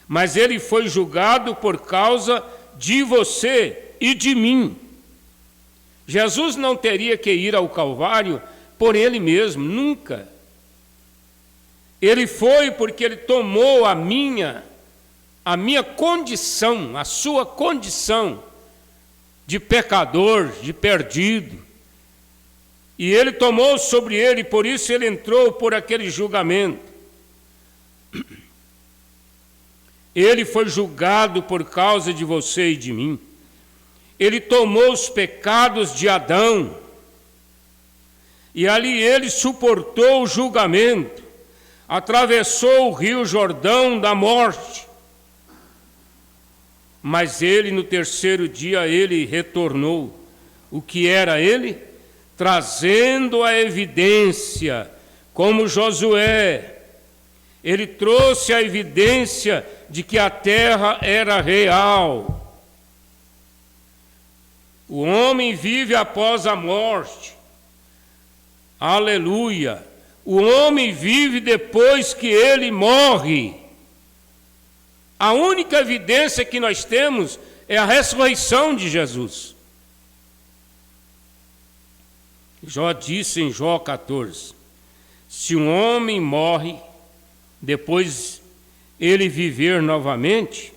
S7: Mas ele foi julgado por causa de você e de mim. Jesus não teria que ir ao Calvário por ele mesmo, nunca. Ele foi porque ele tomou a minha condição, a sua condição de pecador, de perdido. E ele tomou sobre ele, por isso ele entrou por aquele julgamento. Ele foi julgado por causa de você e de mim. Ele tomou os pecados de Adão. E ali ele suportou o julgamento. Atravessou o rio Jordão da morte. Mas ele, no terceiro dia, ele retornou. O que era ele? Trazendo a evidência, como Josué. Ele trouxe a evidência de que a terra era real. O homem vive após a morte. Aleluia. O homem vive depois que ele morre. A única evidência que nós temos é a ressurreição de Jesus. Jó disse em Jó 14, se um homem morre, depois ele viver novamente,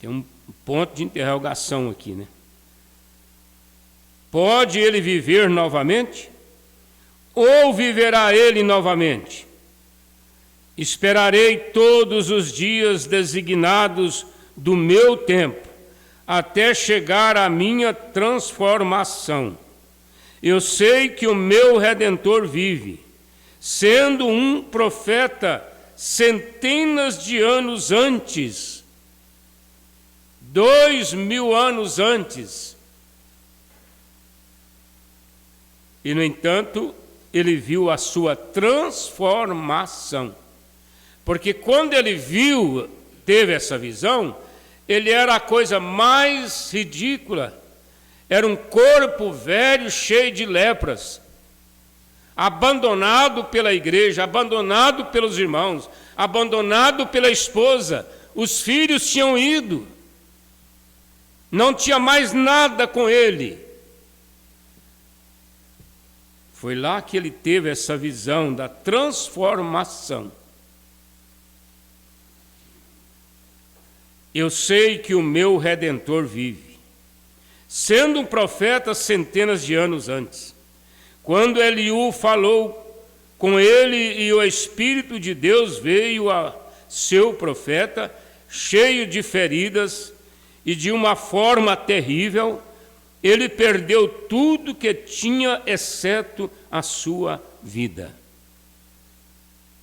S7: tem um ponto de interrogação aqui, né? Pode ele viver novamente? Ou viverá ele novamente? Esperarei todos os dias designados do meu tempo, até chegar à minha transformação. Eu sei que o meu Redentor vive, sendo um profeta centenas de anos antes, 2000 anos antes. E, no entanto, ele viu a sua transformação. Porque quando ele teve essa visão, ele era a coisa mais ridícula. Era um corpo velho, cheio de lepras, abandonado pela igreja, abandonado pelos irmãos, abandonado pela esposa. Os filhos tinham ido. não tinha mais nada com ele. Foi lá que ele teve essa visão da transformação. Eu sei que o meu Redentor vive. Sendo um profeta centenas de anos antes, quando Eliú falou com ele e o Espírito de Deus veio a seu profeta, cheio de feridas e de uma forma terrível, ele perdeu tudo que tinha, exceto a sua vida.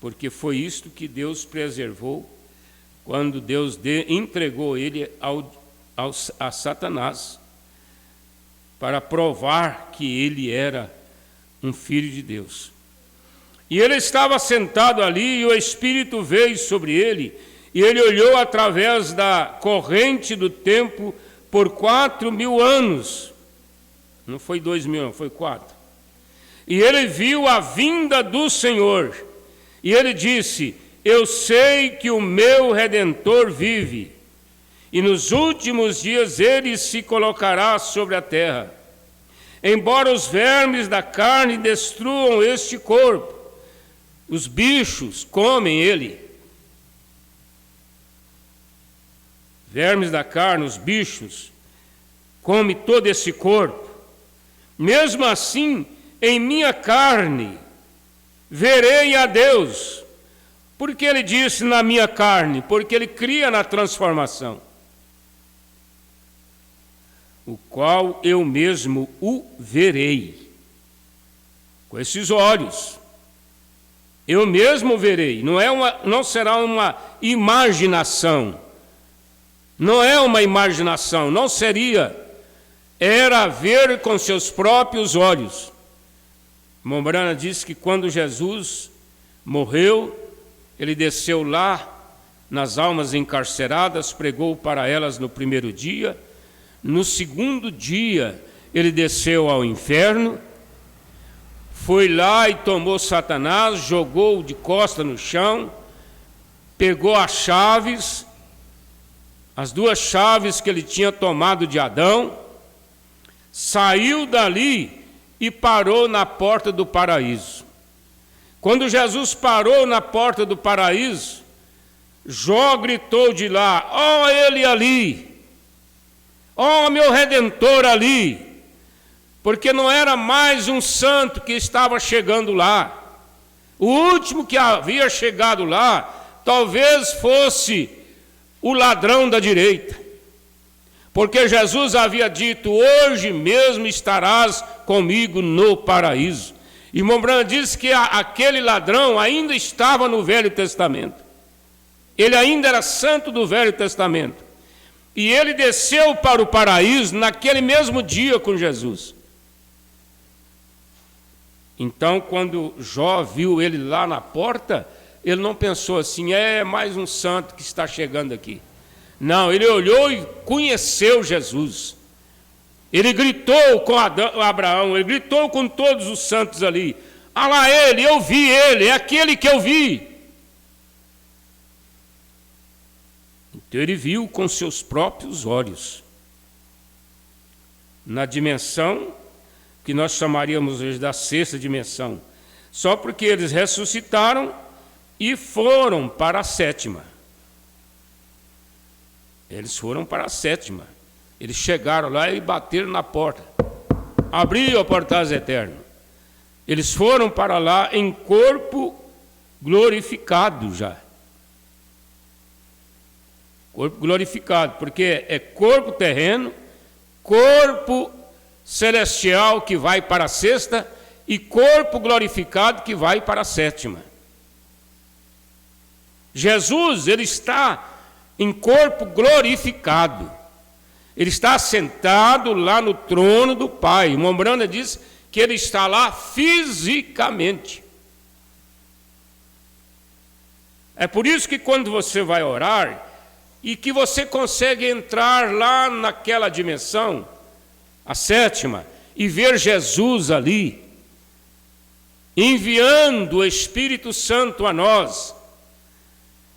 S7: Porque foi isto que Deus preservou quando Deus entregou ele a Satanás, para provar que ele era um filho de Deus. E ele estava sentado ali, e o Espírito veio sobre ele, e ele olhou através da corrente do tempo por 4.000 anos. Não foi 2.000, não, foi 4. E ele viu a vinda do Senhor, e ele disse: eu sei que o meu Redentor vive, e nos últimos dias ele se colocará sobre a terra. Embora os vermes da carne destruam este corpo, os bichos comem ele. Vermes da carne, os bichos, comem todo esse corpo. Mesmo assim, em minha carne, verei a Deus. Por que ele disse na minha carne? Porque ele cria na transformação, o qual eu mesmo o verei, com esses olhos. Eu mesmo verei, não será uma imaginação, não é uma imaginação, não seria, era ver com seus próprios olhos. Mombrana diz que quando Jesus morreu, ele desceu lá nas almas encarceradas, pregou para elas no primeiro dia. No segundo dia, ele desceu ao inferno, foi lá e tomou Satanás, jogou de costa no chão, pegou as chaves, as 2 chaves que ele tinha tomado de Adão, saiu dali e parou na porta do paraíso. Quando Jesus parou na porta do paraíso, Jó gritou de lá: ó, ele ali! Ó, meu Redentor ali! Porque não era mais um santo que estava chegando lá. O último que havia chegado lá, talvez fosse o ladrão da direita. Porque Jesus havia dito: hoje mesmo estarás comigo no paraíso. E Mombrana diz que aquele ladrão ainda estava no Velho Testamento. Ele ainda era santo do Velho Testamento. E ele desceu para o paraíso naquele mesmo dia com Jesus. Então, quando Jó viu ele lá na porta, ele não pensou assim: é mais um santo que está chegando aqui. Não, ele olhou e conheceu Jesus. Ele gritou com Abraão, ele gritou com todos os santos ali: ah lá ele, eu vi ele, é aquele que eu vi. Então ele viu com seus próprios olhos, na dimensão que nós chamaríamos hoje da 6ª dimensão, só porque eles ressuscitaram e foram para a 7ª. Eles foram para a 7ª. Eles chegaram lá e bateram na porta. Abriu a portaz eterno. Eles foram para lá em corpo glorificado já. Corpo glorificado, porque é corpo terreno, corpo celestial que vai para a 6ª e corpo glorificado que vai para a 7ª. Jesus, ele está em corpo glorificado. Ele está sentado lá no trono do Pai. Mombrana diz que ele está lá fisicamente. É por isso que quando você vai orar e que você consegue entrar lá naquela dimensão, a 7ª, e ver Jesus ali, enviando o Espírito Santo a nós,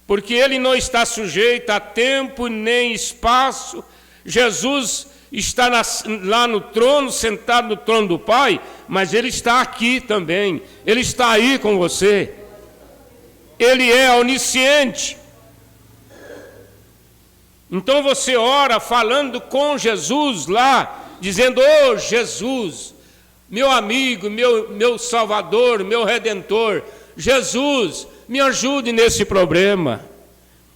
S7: porque ele não está sujeito a tempo nem espaço. Jesus está lá no trono, sentado no trono do Pai, mas Ele está aqui também. Ele está aí com você. Ele é onisciente. Então você ora falando com Jesus lá, dizendo: oh Jesus, meu amigo, meu Salvador, meu Redentor, Jesus, me ajude nesse problema.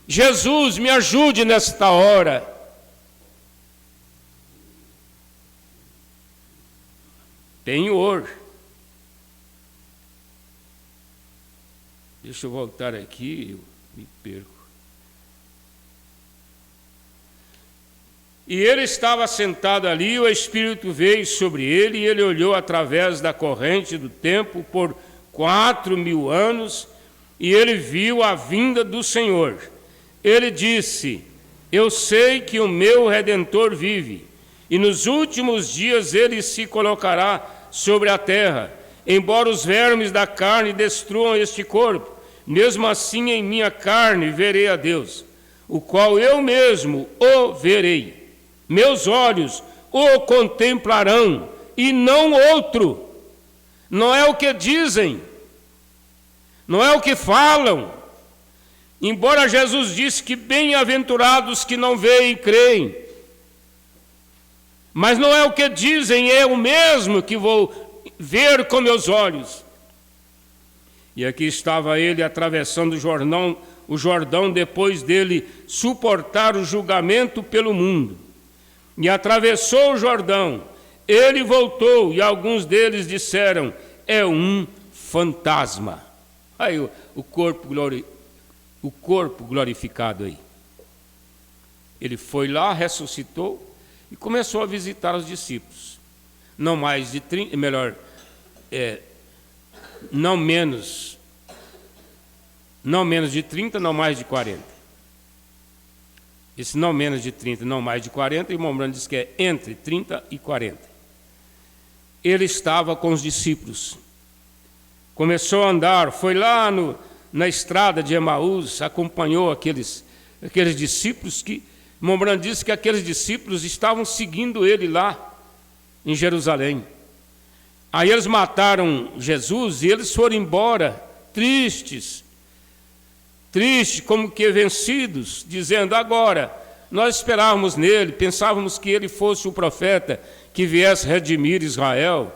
S7: Jesus, me ajude nesta hora. Penhor. Deixa eu voltar aqui, eu me perco. E ele estava sentado ali, o Espírito veio sobre ele, e ele olhou através da corrente do tempo por 4.000 anos, e ele viu a vinda do Senhor. Ele disse: eu sei que o meu Redentor vive, e nos últimos dias ele se colocará sobre a terra. Embora os vermes da carne destruam este corpo, mesmo assim em minha carne verei a Deus, o qual eu mesmo o verei. Meus olhos o contemplarão, e não outro. Não é o que dizem, não é o que falam. Embora Jesus disse que bem-aventurados que não veem e creem, mas não é o que dizem, é o mesmo que vou ver com meus olhos. E aqui estava ele atravessando o Jordão depois dele suportar o julgamento pelo mundo. E atravessou o Jordão, ele voltou, e alguns deles disseram: é um fantasma. Aí o corpo glorificado aí. Ele foi lá, ressuscitou e começou a visitar os discípulos. Não mais de 30, não menos de 30, não mais de 40. Esse não menos de 30, não mais de 40, e o Mombrano diz que é entre 30 e 40. Ele estava com os discípulos. Começou a andar, foi lá na estrada de Emaús, acompanhou aqueles discípulos que, Mombrano diz que aqueles discípulos estavam seguindo ele lá em Jerusalém. Aí eles mataram Jesus e eles foram embora, tristes, como que vencidos, dizendo: agora, nós esperávamos nele, pensávamos que ele fosse o profeta que viesse redimir Israel,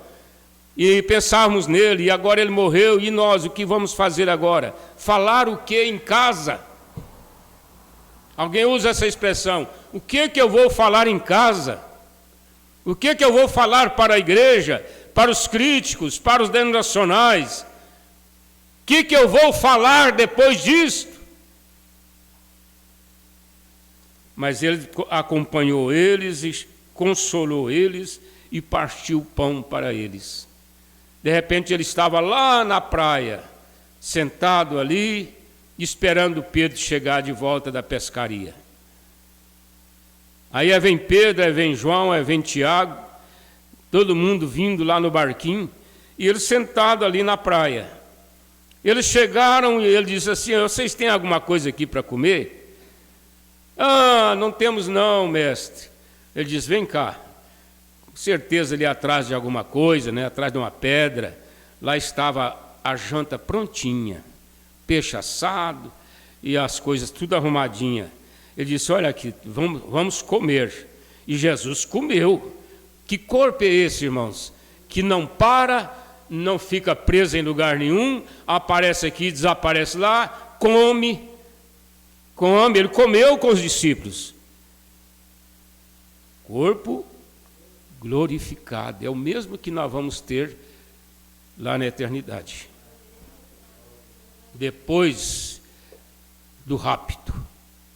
S7: e pensávamos nele, e agora ele morreu, e nós, o que vamos fazer agora? Falar o que em casa? Alguém usa essa expressão: o que eu vou falar em casa? O que eu vou falar para a igreja, para os críticos, para os denominacionais? O que eu vou falar depois disto? Mas ele acompanhou eles e consolou eles e partiu o pão para eles. De repente ele estava lá na praia, sentado ali, esperando Pedro chegar de volta da pescaria. Aí vem Pedro, aí vem João, aí vem Tiago, todo mundo vindo lá no barquinho, e ele sentado ali na praia. Eles chegaram e ele disse assim: vocês têm alguma coisa aqui para comer? Ah, não temos não, mestre. Ele diz: vem cá. Com certeza ali atrás de alguma coisa, né, atrás de uma pedra, lá estava a janta prontinha, peixe assado e as coisas tudo arrumadinha. Ele disse: olha aqui, vamos comer. E Jesus comeu. Que corpo é esse, irmãos? Que não para, não fica preso em lugar nenhum, aparece aqui, desaparece lá, come. Ele comeu com os discípulos. Corpo glorificado, é o mesmo que nós vamos ter lá na eternidade. Depois do rapto,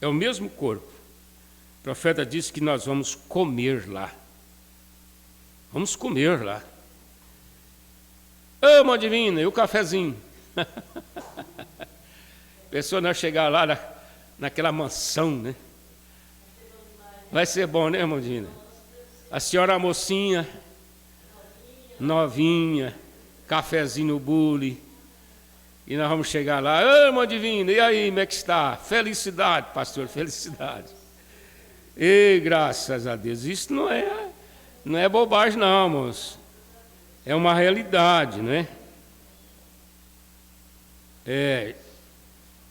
S7: é o mesmo corpo. O profeta disse que nós vamos comer lá. Vamos comer lá. Ô, mãe divina, e o cafezinho? A pessoa não chegar lá naquela mansão, né? Vai ser bom, né, irmã Dina? A senhora mocinha, novinha, cafezinho no bule, e nós vamos chegar lá: ô, irmã Divina, e aí, como é que está? Felicidade, pastor, felicidade. E graças a Deus, isso não é bobagem não, moço. É uma realidade, não é?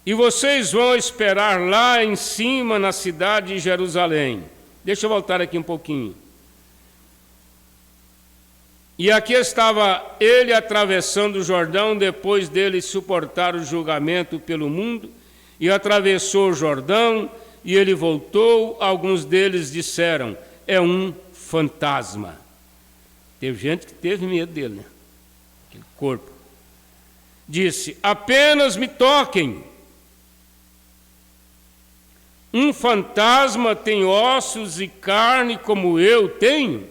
S7: E vocês vão esperar lá em cima, na cidade de Jerusalém. Deixa eu voltar aqui um pouquinho. E aqui estava ele atravessando o Jordão, depois dele suportar o julgamento pelo mundo, e atravessou o Jordão, e ele voltou. Alguns deles disseram, é um fantasma. Teve gente que teve medo dele, né? Aquele corpo. Disse, apenas me toquem. Um fantasma tem ossos e carne como eu tenho?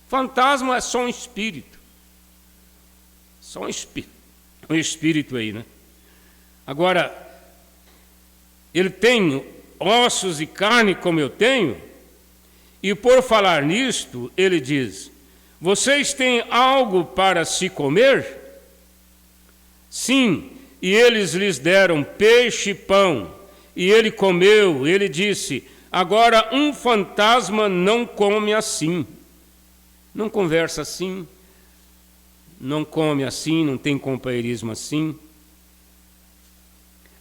S7: Fantasma é só um espírito. Só um espírito. Um espírito aí, né? Agora, ele tem ossos e carne como eu tenho? E por falar nisto, ele diz, vocês têm algo para se comer? Sim, e eles lhes deram peixe e pão. E ele comeu, ele disse, agora um fantasma não come assim. Não conversa assim, não come assim, não tem companheirismo assim.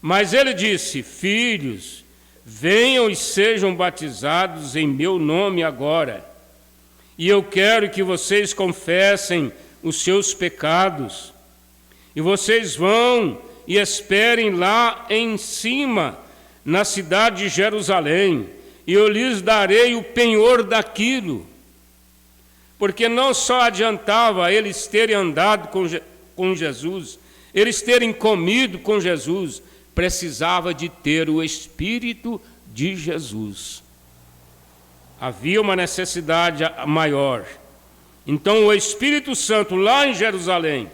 S7: Mas ele disse, filhos, venham e sejam batizados em meu nome agora. E eu quero que vocês confessem os seus pecados. E vocês vão e esperem lá em cima, na cidade de Jerusalém, e eu lhes darei o penhor daquilo. Porque não só adiantava eles terem andado com Jesus, eles terem comido com Jesus, precisava de ter o Espírito de Jesus. Havia uma necessidade maior. Então o Espírito Santo lá em Jerusalém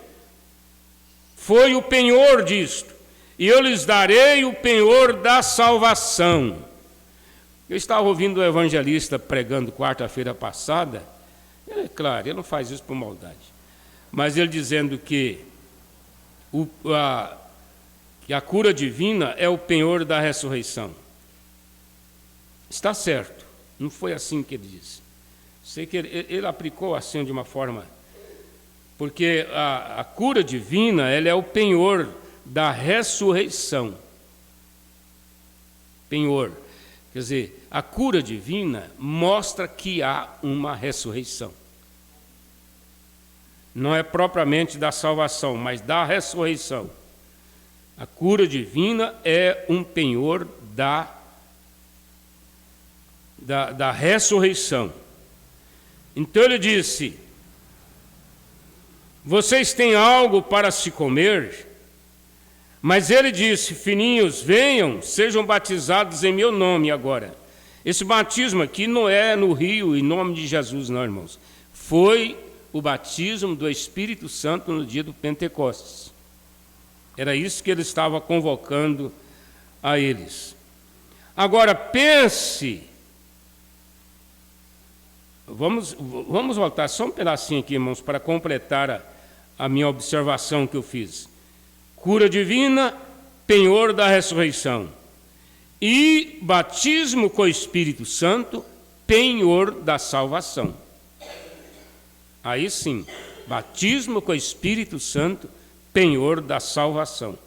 S7: foi o penhor disto. E eu lhes darei o penhor da salvação. Eu estava ouvindo o evangelista pregando quarta-feira passada. É claro, ele não faz isso por maldade. Mas ele dizendo que a cura divina é o penhor da ressurreição. Está certo. Não foi assim que ele disse. Sei que ele aplicou assim de uma forma... Porque a cura divina, ela é o penhor da ressurreição. Penhor. Quer dizer, a cura divina mostra que há uma ressurreição. Não é propriamente da salvação, mas da ressurreição. A cura divina é um penhor da ressurreição. Então ele disse, vocês têm algo para se comer? Mas ele disse, filhinhos, venham, sejam batizados em meu nome agora. Esse batismo aqui não é no rio, em nome de Jesus, não, irmãos. Foi o batismo do Espírito Santo no dia do Pentecostes. Era isso que ele estava convocando a eles. Agora, pense... Vamos voltar só um pedacinho aqui, irmãos, para completar a minha observação que eu fiz. Cura divina, penhor da ressurreição. E batismo com o Espírito Santo, penhor da salvação. Aí sim, batismo com o Espírito Santo, penhor da salvação.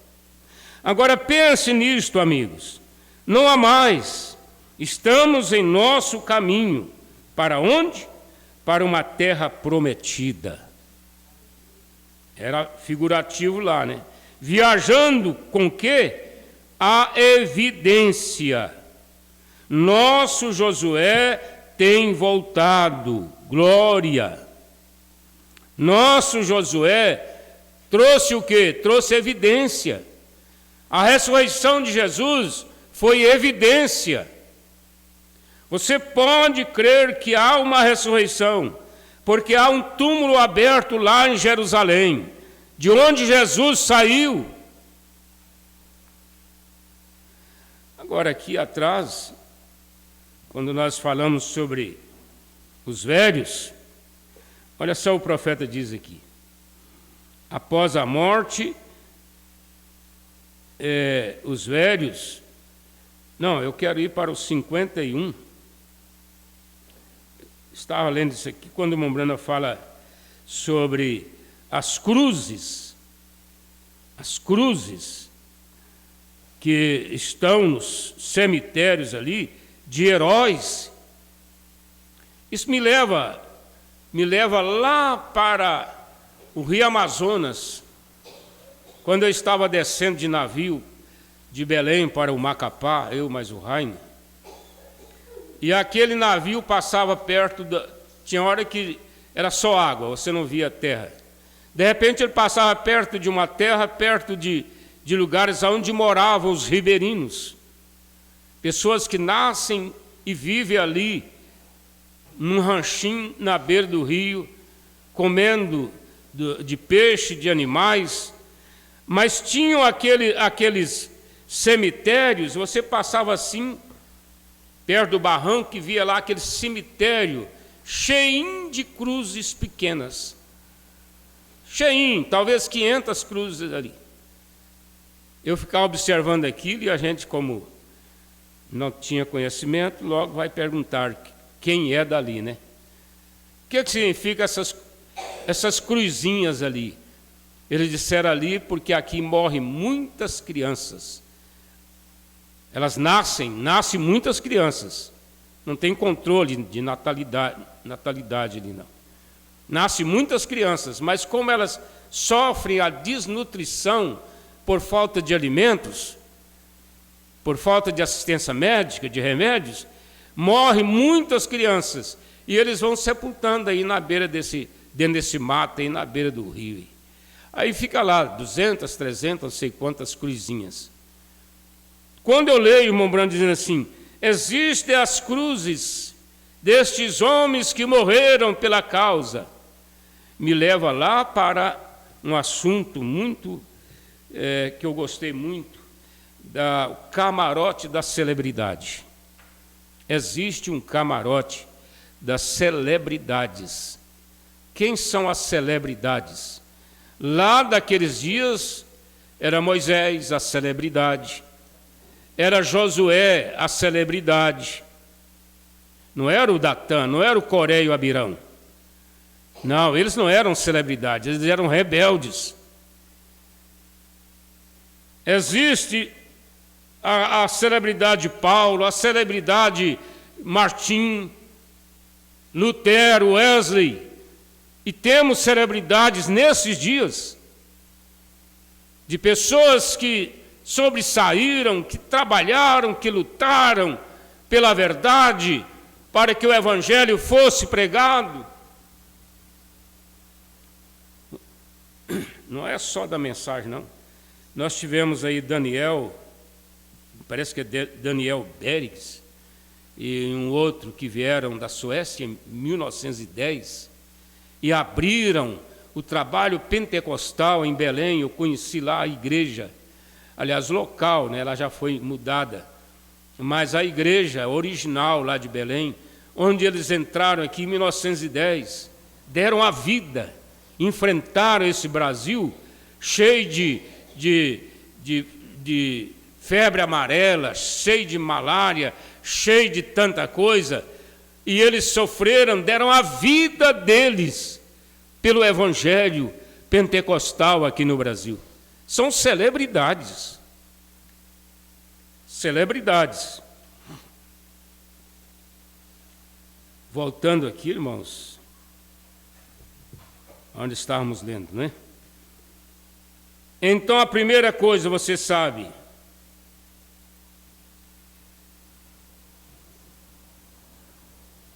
S7: Agora pense nisto, amigos. Não há mais. Estamos em nosso caminho. Para onde? Para uma terra prometida. Era figurativo lá, né? Viajando com quê? A evidência. Nosso Josué tem voltado. Glória. Nosso Josué trouxe o quê? Trouxe evidência. A ressurreição de Jesus foi evidência. Você pode crer que há uma ressurreição, porque há um túmulo aberto lá em Jerusalém, de onde Jesus saiu. Agora, aqui atrás, quando nós falamos sobre os velhos, olha só o profeta diz aqui. Após a morte, os velhos... Não, eu quero ir para o 51. estava lendo isso aqui, quando o Mombrana fala sobre as cruzes que estão nos cemitérios ali, de heróis. Isso me leva lá para o Rio Amazonas, quando eu estava descendo de navio de Belém para o Macapá, eu mais o Rainer, e aquele navio passava perto tinha hora que era só água, você não via terra. De repente ele passava perto de uma terra, perto de lugares onde moravam os ribeirinhos, pessoas que nascem e vivem ali, num ranchinho na beira do rio, comendo de peixe, de animais, mas tinham aqueles cemitérios, você passava assim, perto do barranco, e via lá aquele cemitério cheinho de cruzes pequenas, cheinho, talvez 500 cruzes ali. Eu ficava observando aquilo e a gente, como não tinha conhecimento, logo vai perguntar quem é dali, né? O que significa essas cruzinhas ali? Eles disseram ali porque aqui morrem muitas crianças. Elas nascem muitas crianças. Não tem controle de natalidade ali, não. Nascem muitas crianças, mas como elas sofrem a desnutrição por falta de alimentos, por falta de assistência médica, de remédios, morrem muitas crianças. E eles vão sepultando aí na beira dentro desse mato, aí na beira do rio. Aí fica lá 200, 300, não sei quantas cruzinhas. Quando eu leio o Mombrana dizendo assim, existem as cruzes destes homens que morreram pela causa, me leva lá para um assunto muito, que eu gostei muito, o camarote da celebridade. Existe um camarote das celebridades. Quem são as celebridades? Lá daqueles dias, era Moisés, a celebridade. Era Josué, a celebridade. Não era o Datã, não era o Coré e o Abirão. Não, eles não eram celebridades, eles eram rebeldes. Existe a celebridade Paulo, a celebridade Martim, Lutero, Wesley. E temos celebridades nesses dias, de pessoas que sobressaíram, que trabalharam, que lutaram pela verdade, para que o Evangelho fosse pregado. Não é só da mensagem, não. Nós tivemos aí Daniel, parece que é Daniel Berix, e um outro que vieram da Suécia em 1910, e abriram o trabalho pentecostal em Belém. Eu conheci lá a igreja, aliás, local, né, ela já foi mudada, mas a igreja original lá de Belém, onde eles entraram aqui em 1910, deram a vida, enfrentaram esse Brasil cheio de febre amarela, cheio de malária, cheio de tanta coisa, e eles sofreram, deram a vida deles pelo evangelho pentecostal aqui no Brasil. São celebridades. Celebridades. Voltando aqui, irmãos, onde estávamos lendo, né? Então, a primeira coisa, você sabe,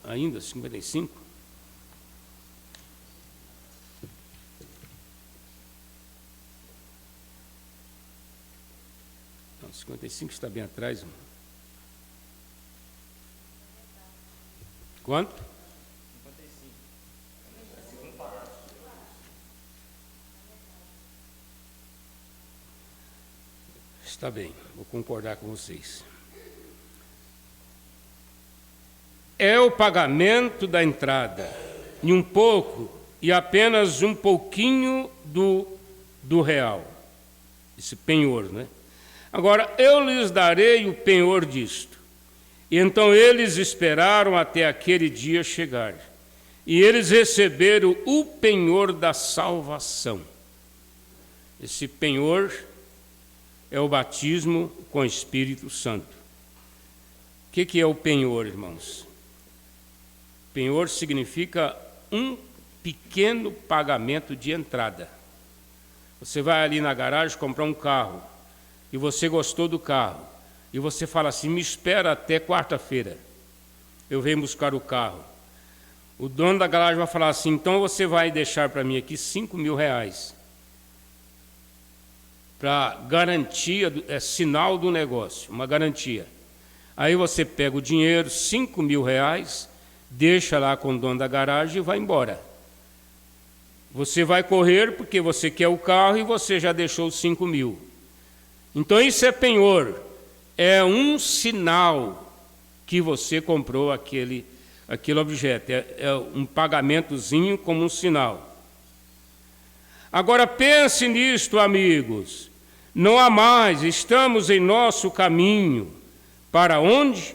S7: ainda 55? Não, 55 está bem atrás, irmão. Quanto? 55. Está bem, vou concordar com vocês. É o pagamento da entrada, e um pouco, e apenas um pouquinho do real, esse penhor, né? Agora, eu lhes darei o penhor disto, E então eles esperaram até aquele dia chegar. E eles receberam o penhor da salvação. Esse penhor é o batismo com o Espírito Santo. O que é o penhor, irmãos? Penhor significa um pequeno pagamento de entrada. Você vai ali na garagem comprar um carro e você gostou do carro e você fala assim: me espera até quarta-feira, eu venho buscar o carro. O dono da garagem vai falar assim: então você vai deixar para mim aqui R$5.000 para garantia, é sinal do negócio, uma garantia. Aí você pega o dinheiro, R$5.000, deixa lá com o dono da garagem e vai embora. Você vai correr porque você quer o carro e você já deixou os 5.000. Então isso é penhor, é um sinal que você comprou aquele objeto, é um pagamentozinho como um sinal. Agora pense nisto, amigos, não há mais, estamos em nosso caminho, para onde?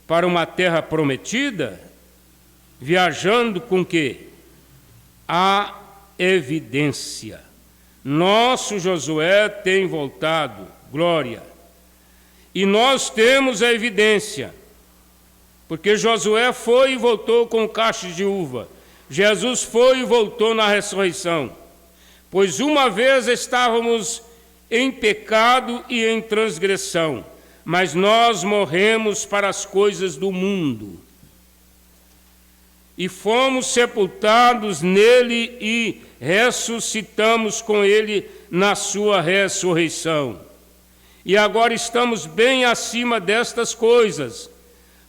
S7: Para uma terra prometida, viajando com quê? A evidência. Nosso Josué tem voltado, glória. E nós temos a evidência, porque Josué foi e voltou com cachos de uva. Jesus foi e voltou na ressurreição. Pois uma vez estávamos em pecado e em transgressão, mas nós morremos para as coisas do mundo. E fomos sepultados nele e ressuscitamos com ele na sua ressurreição. E agora estamos bem acima destas coisas.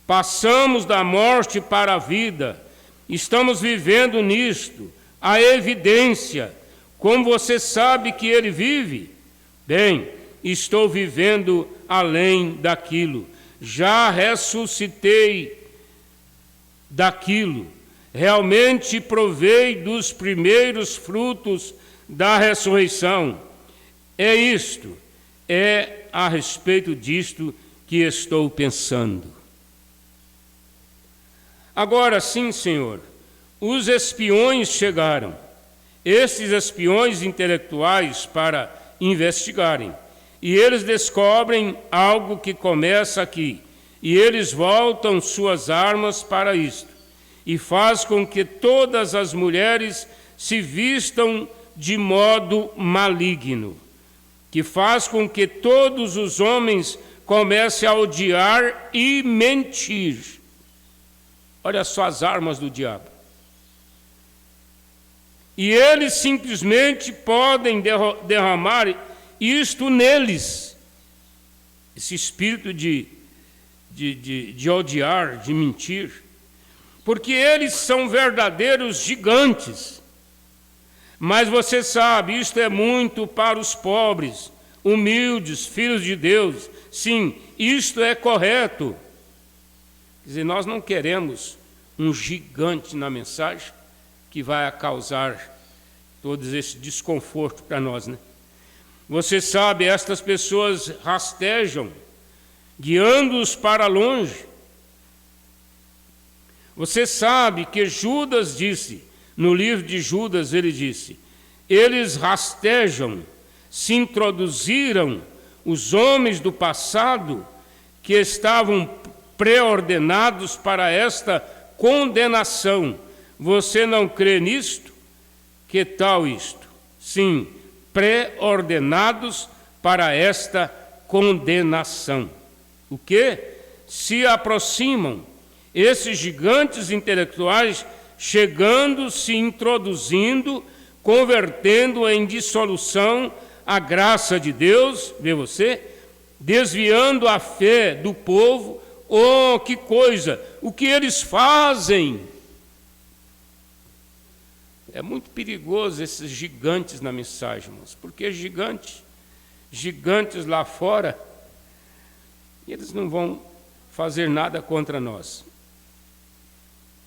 S7: Passamos da morte para a vida. Estamos vivendo nisto. A evidência. Como você sabe que ele vive? Bem, estou vivendo além daquilo. Já ressuscitei daquilo. Realmente provei dos primeiros frutos da ressurreição. É isto, é a respeito disto que estou pensando. Agora sim, Senhor, os espiões chegaram, esses espiões intelectuais para investigarem, e eles descobrem algo que começa aqui, e eles voltam suas armas para isto, e faz com que todas as mulheres se vistam de modo maligno, que faz com que todos os homens comecem a odiar e mentir. Olha só as armas do diabo. E eles simplesmente podem derramar isto neles, esse espírito de odiar, de mentir, porque eles são verdadeiros gigantes. Mas você sabe, isto é muito para os pobres, humildes, filhos de Deus. Sim, isto é correto. Quer dizer, nós não queremos um gigante na mensagem que vai causar todo esse desconforto para nós, né? Você sabe, estas pessoas rastejam, guiando-os para longe. Você sabe que Judas disse, no livro de Judas ele disse, eles rastejam, se introduziram os homens do passado que estavam pré-ordenados para esta condenação. Você não crê nisto? Que tal isto? Sim, pré-ordenados para esta condenação. O que? Se aproximam esses gigantes intelectuais, chegando, se introduzindo, convertendo em dissolução a graça de Deus, vê você, desviando a fé do povo. Oh, que coisa! O que eles fazem? É muito perigoso esses gigantes na mensagem, irmãos, porque gigantes lá fora, eles não vão fazer nada contra nós.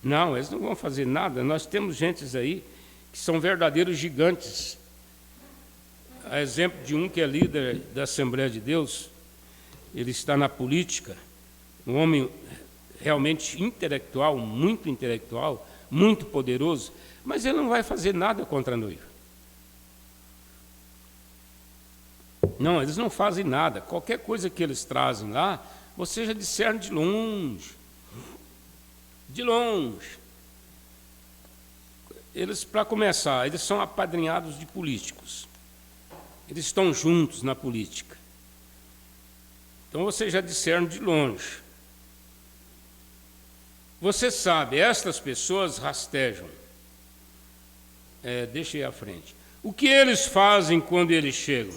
S7: Não, eles não vão fazer nada. Nós temos gentes aí que são verdadeiros gigantes. A exemplo de um que é líder da Assembleia de Deus, ele está na política, um homem realmente intelectual, muito poderoso, mas ele não vai fazer nada contra a noiva. Não, eles não fazem nada. Qualquer coisa que eles trazem lá, você já discerne de longe. De longe. Eles, para começar, eles são apadrinhados de políticos. Eles estão juntos na política. Então você já discerne de longe. Você sabe, estas pessoas rastejam. Deixa aí à frente. O que eles fazem quando eles chegam?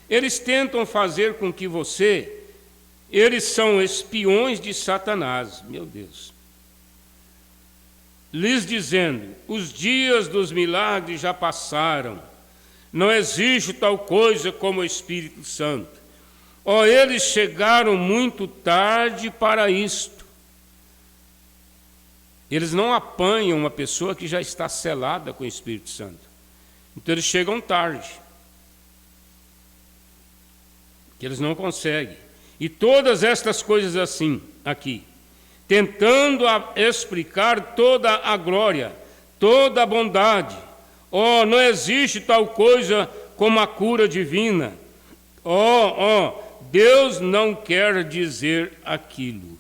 S7: Eles tentam fazer com que eles são espiões de Satanás, meu Deus. Lhes dizendo, os dias dos milagres já passaram, não existe tal coisa como o Espírito Santo. Eles chegaram muito tarde para isto. Eles não apanham uma pessoa que já está selada com o Espírito Santo. Então eles chegam tarde. Que eles não conseguem. E todas estas coisas assim, aqui, tentando explicar toda a glória, toda a bondade. Não existe tal coisa como a cura divina. Deus não quer dizer aquilo.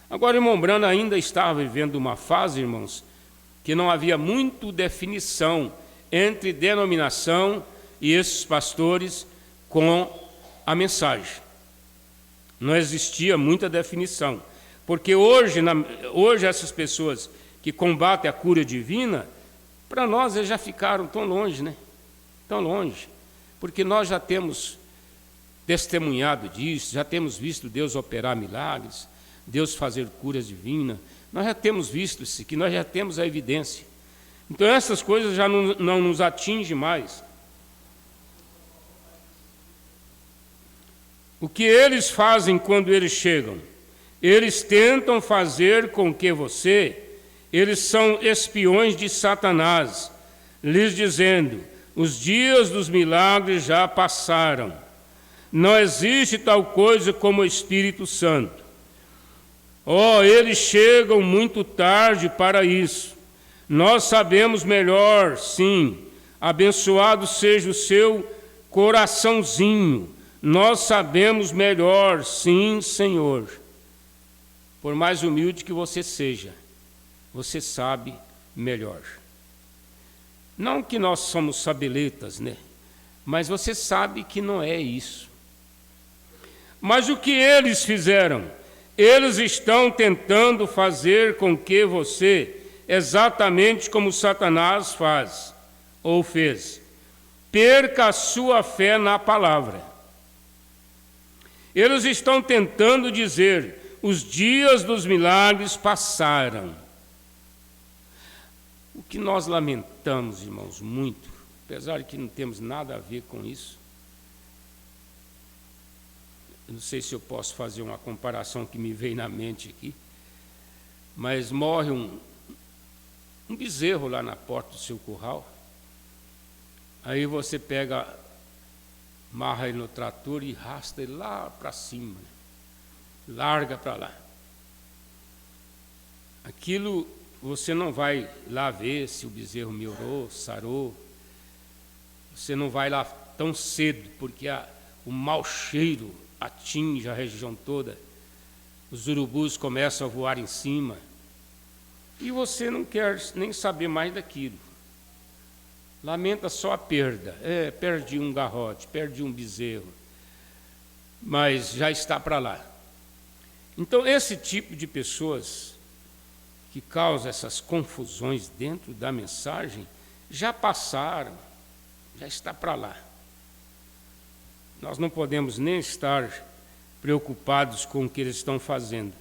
S7: Agora, irmão Branham ainda estava vivendo uma fase, irmãos, que não havia muito definição entre denominação e esses pastores com a mensagem. Não existia muita definição. Porque hoje essas pessoas que combatem a cura divina, para nós eles já ficaram tão longe, né? Tão longe. Porque nós já temos testemunhado disso, já temos visto Deus operar milagres, Deus fazer curas divinas. Nós já temos visto isso aqui, nós já temos a evidência. Então essas coisas já não nos atingem mais. O que eles fazem quando eles chegam? Eles tentam fazer com que eles são espiões de Satanás, lhes dizendo, os dias dos milagres já passaram. Não existe tal coisa como o Espírito Santo. Eles chegam muito tarde para isso. Nós sabemos melhor, sim. Abençoado seja o seu coraçãozinho. Nós sabemos melhor, sim, Senhor. Por mais humilde que você seja, você sabe melhor. Não que nós somos sabeletas, né? Mas você sabe que não é isso. Mas o que eles fizeram? Eles estão tentando fazer com que exatamente como Satanás faz, ou fez, perca a sua fé na palavra. Eles estão tentando dizer, os dias dos milagres passaram. O que nós lamentamos, irmãos, muito, apesar de que não temos nada a ver com isso. Eu não sei se eu posso fazer uma comparação que me veio na mente aqui, mas morre um bezerro lá na porta do seu curral. Aí você pega, amarra ele no trator e arrasta ele lá para cima, né? Larga para lá. Aquilo você não vai lá ver se o bezerro melhorou, sarou. Você não vai lá tão cedo, porque o mau cheiro atinge a região toda. Os urubus começam a voar em cima. E você não quer nem saber mais daquilo. Lamenta só a perda. Perdi um garrote, perdi um bezerro. Mas já está para lá. Então, esse tipo de pessoas que causam essas confusões dentro da mensagem, já passaram, já está para lá. Nós não podemos nem estar preocupados com o que eles estão fazendo,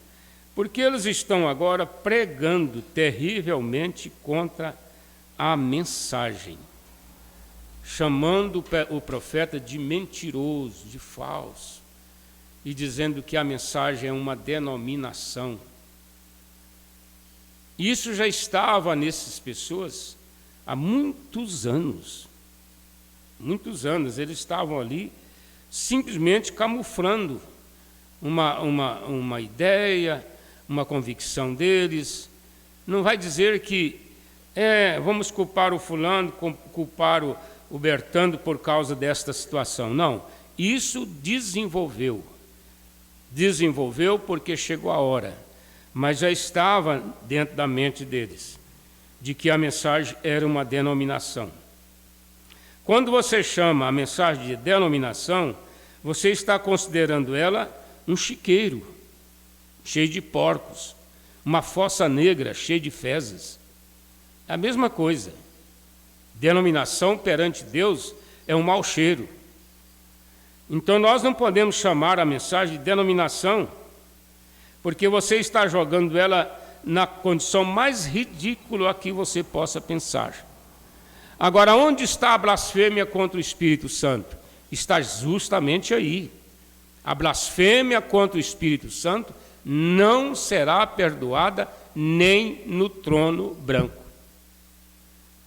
S7: porque eles estão agora pregando terrivelmente contra a mensagem, chamando o profeta de mentiroso, de falso, e dizendo que a mensagem é uma denominação. Isso já estava nessas pessoas há muitos anos. Muitos anos. Eles estavam ali simplesmente camuflando uma ideia, uma convicção deles, não vai dizer que vamos culpar o fulano, culpar o Bertando por causa desta situação. Não, isso desenvolveu porque chegou a hora, mas já estava dentro da mente deles, de que a mensagem era uma denominação. Quando você chama a mensagem de denominação, você está considerando ela um chiqueiro, cheio de porcos, uma fossa negra cheia de fezes. É a mesma coisa. Denominação perante Deus é um mau cheiro. Então nós não podemos chamar a mensagem de denominação, porque você está jogando ela na condição mais ridícula que você possa pensar. Agora, onde está a blasfêmia contra o Espírito Santo? Está justamente aí. A blasfêmia contra o Espírito Santo não será perdoada nem no trono branco.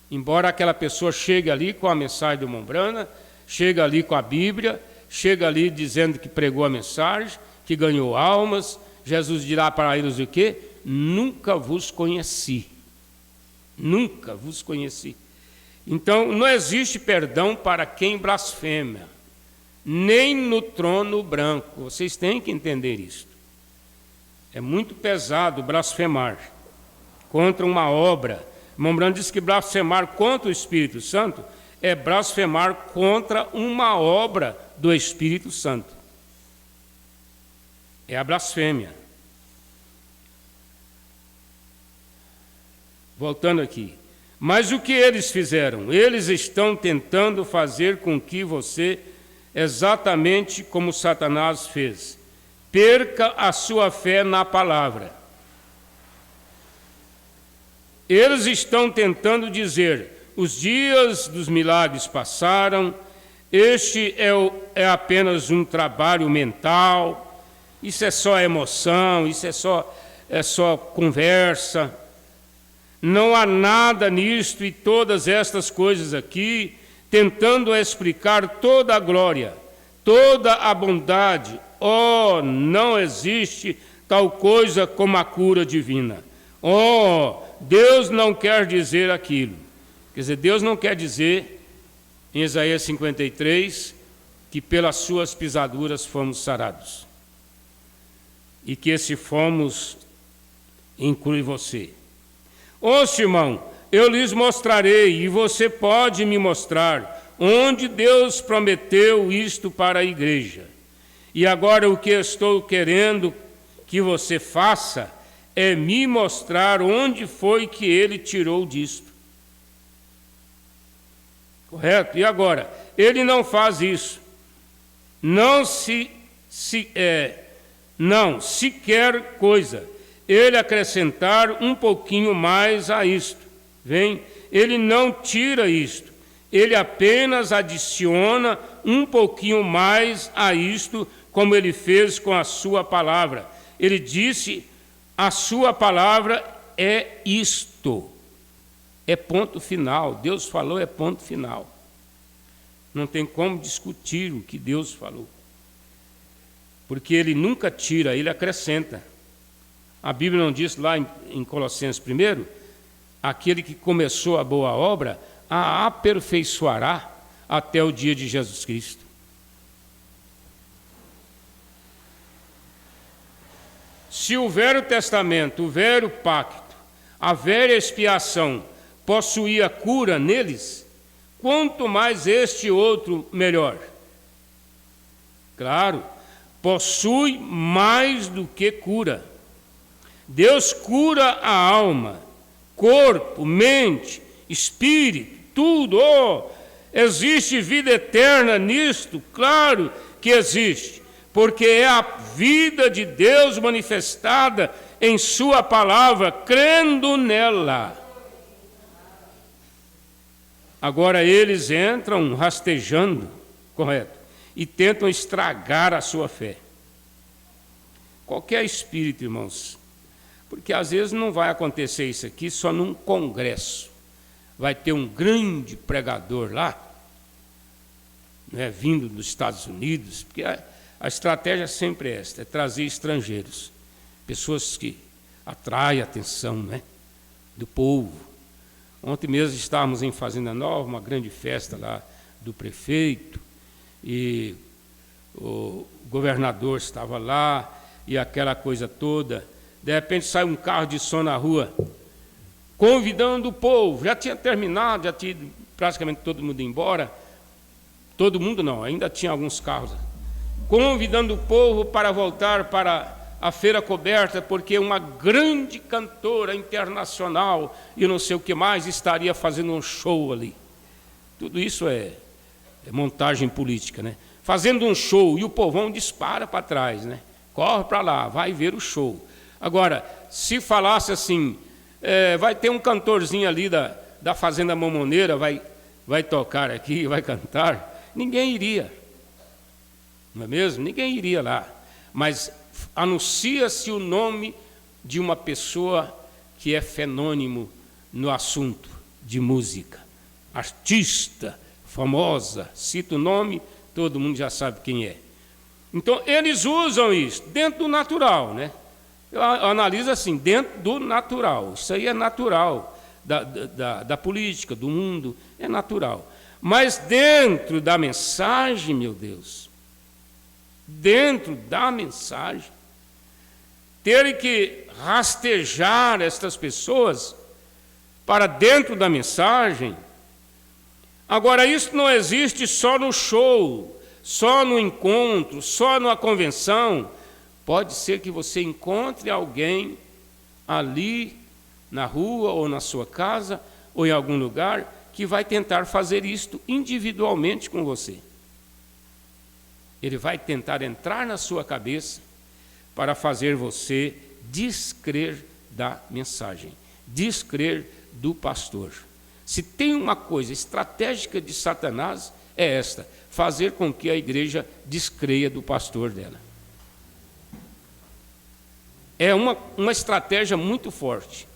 S7: Embora aquela pessoa chegue ali com a mensagem do Mombrana, chegue ali com a Bíblia, chegue ali dizendo que pregou a mensagem, que ganhou almas, Jesus dirá para eles o quê? Nunca vos conheci. Nunca vos conheci. Então, não existe perdão para quem blasfema, nem no trono branco. Vocês têm que entender isso. É muito pesado blasfemar contra uma obra. Mombrana diz que blasfemar contra o Espírito Santo é blasfemar contra uma obra do Espírito Santo. É a blasfêmia. Voltando aqui. Mas o que eles fizeram? Eles estão tentando fazer com que você, exatamente como Satanás fez, perca a sua fé na palavra. Eles estão tentando dizer, os dias dos milagres passaram, este é apenas um trabalho mental, isso é só emoção, isso é só conversa. Não há nada nisto e todas estas coisas aqui, tentando explicar toda a glória, toda a bondade. Oh, não existe tal coisa como a cura divina. Oh, Deus não quer dizer aquilo. Quer dizer, Deus não quer dizer, em Isaías 53, que pelas suas pisaduras fomos sarados. E que esse fomos inclui você. Ouça, irmão, eu lhes mostrarei, e você pode me mostrar, onde Deus prometeu isto para a igreja. E agora o que eu estou querendo que você faça é me mostrar onde foi que ele tirou disto. Correto? E agora, ele não faz isso. Não sequer coisa. Ele acrescentar um pouquinho mais a isto. Vem? Ele não tira isto. Ele apenas adiciona um pouquinho mais a isto, como ele fez com a sua palavra. Ele disse, a sua palavra é isto. É ponto final. Deus falou, é ponto final. Não tem como discutir o que Deus falou. Porque ele nunca tira, ele acrescenta. A Bíblia não diz lá em Colossenses 1, aquele que começou a boa obra, a aperfeiçoará até o dia de Jesus Cristo. Se o Velho Testamento, o Velho Pacto, a velha expiação possuía cura neles, quanto mais este outro, melhor. Claro, possui mais do que cura. Deus cura a alma, corpo, mente, espírito, tudo. Oh, existe vida eterna nisto? Claro que existe, porque é a vida de Deus manifestada em sua palavra, crendo nela. Agora eles entram rastejando, correto, e tentam estragar a sua fé. Qualquer espírito, irmãos, porque às vezes não vai acontecer isso aqui só num congresso. Vai ter um grande pregador lá, né, vindo dos Estados Unidos, porque a estratégia sempre é esta, é trazer estrangeiros, pessoas que atrai a atenção, né, do povo. Ontem mesmo estávamos em Fazenda Nova, uma grande festa lá do prefeito, e o governador estava lá, e aquela coisa toda. De repente sai um carro de som na rua, convidando o povo. Já tinha terminado, já tinha ido praticamente todo mundo embora. Todo mundo não, ainda tinha alguns carros. Convidando o povo para voltar para a feira coberta, porque uma grande cantora internacional e não sei o que mais estaria fazendo um show ali. Tudo isso é montagem política, né? Fazendo um show, e o povão dispara para trás, né? Corre para lá, vai ver o show. Agora, se falasse assim, vai ter um cantorzinho ali da Fazenda Mamoneira, vai tocar aqui, vai cantar, ninguém iria. Não é mesmo? Ninguém iria lá. Mas anuncia-se o nome de uma pessoa que é fenômeno no assunto de música. Artista, famosa, cita o nome, todo mundo já sabe quem é. Então, eles usam isso dentro do natural, né? Eu analiso assim, dentro do natural. Isso aí é natural da política, do mundo, é natural. Mas dentro da mensagem, meu Deus, dentro da mensagem, ter que rastejar estas pessoas para dentro da mensagem. Agora, isso não existe só no show, só no encontro, só numa convenção. Pode ser que você encontre alguém ali na rua ou na sua casa ou em algum lugar que vai tentar fazer isto individualmente com você. Ele vai tentar entrar na sua cabeça para fazer você descrer da mensagem, descrer do pastor. Se tem uma coisa estratégica de Satanás, é esta: fazer com que a igreja descreia do pastor dela. É uma estratégia muito forte.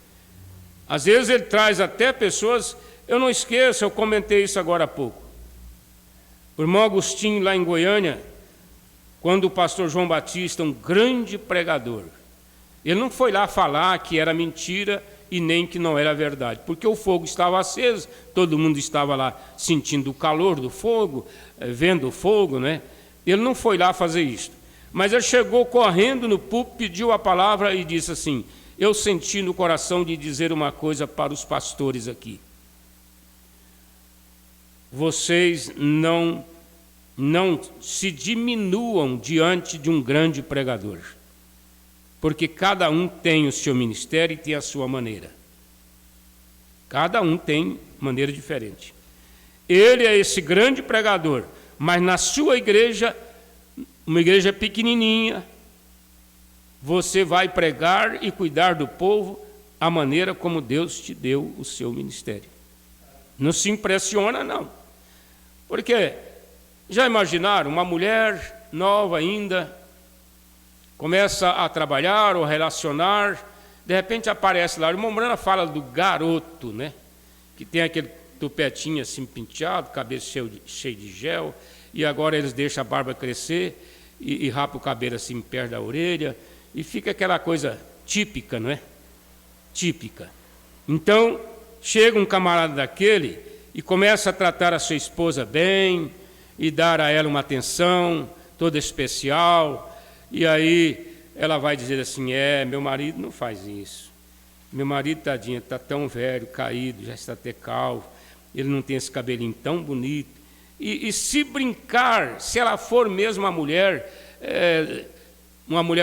S7: Às vezes ele traz até pessoas, eu não esqueço, eu comentei isso agora há pouco. O irmão Agostinho, lá em Goiânia, quando o pastor João Batista, um grande pregador, ele não foi lá falar que era mentira e nem que não era verdade, porque o fogo estava aceso, todo mundo estava lá sentindo o calor do fogo, vendo o fogo, né? Ele não foi lá fazer isso. Mas ele chegou correndo no púlpito, pediu a palavra e disse assim: eu senti no coração de dizer uma coisa para os pastores aqui. Vocês não se diminuam diante de um grande pregador, porque cada um tem o seu ministério e tem a sua maneira. Cada um tem maneira diferente. Ele é esse grande pregador, mas na sua igreja, uma igreja pequenininha, você vai pregar e cuidar do povo a maneira como Deus te deu o seu ministério. Não se impressiona, não. Porque, já imaginaram, uma mulher nova ainda, começa a trabalhar ou relacionar, de repente aparece lá, a irmã Morana fala do garoto, né? Que tem aquele tupetinho assim penteado, cabelo cheio de gel, e agora eles deixam a barba crescer e rapam o cabelo assim perto da orelha, e fica aquela coisa típica, não é? Típica. Então, chega um camarada daquele e começa a tratar a sua esposa bem, e dar a ela uma atenção toda especial, e aí ela vai dizer assim: meu marido não faz isso, meu marido, tadinho, está tão velho, caído, já está até calvo, ele não tem esse cabelinho tão bonito. E se brincar, se ela for mesmo uma mulher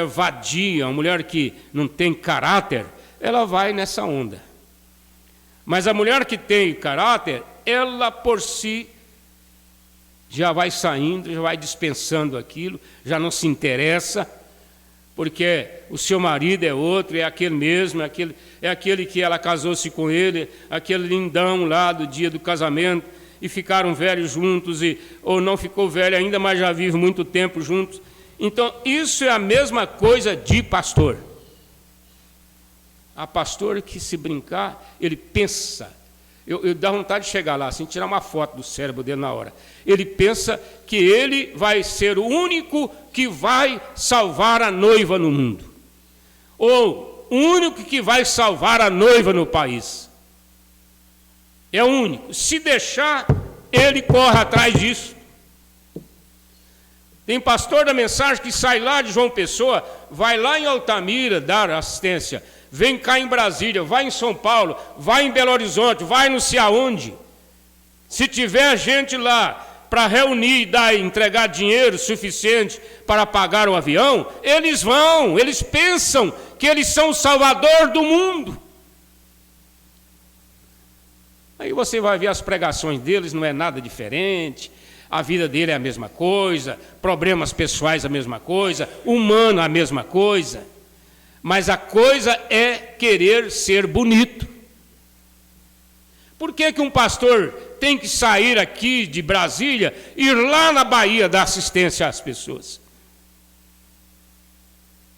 S7: vadia, uma mulher que não tem caráter, ela vai nessa onda. Mas a mulher que tem caráter, ela por si já vai saindo, já vai dispensando aquilo, já não se interessa, porque o seu marido é outro, é aquele mesmo, é aquele que ela casou-se com ele, aquele lindão lá do dia do casamento, e ficaram velhos juntos, ou não ficou velho ainda, mas já vive muito tempo juntos. Então, isso é a mesma coisa de pastor. Há pastor que, se brincar, ele pensa. Eu dá vontade de chegar lá, assim, tirar uma foto do cérebro dele na hora. Ele pensa que ele vai ser o único que vai salvar a noiva no mundo. Ou o único que vai salvar a noiva no país. É o único. Se deixar, ele corre atrás disso. Tem pastor da mensagem que sai lá de João Pessoa, vai lá em Altamira dar assistência, vem cá em Brasília, vai em São Paulo, vai em Belo Horizonte, vai não sei aonde. Se tiver gente lá para reunir e entregar dinheiro suficiente para pagar o avião, eles vão, eles pensam que eles são o salvador do mundo. Aí você vai ver as pregações deles, não é nada diferente, a vida dele é a mesma coisa, problemas pessoais a mesma coisa, humano a mesma coisa, mas a coisa é querer ser bonito. Por que um pastor tem que sair aqui de Brasília e ir lá na Bahia dar assistência às pessoas?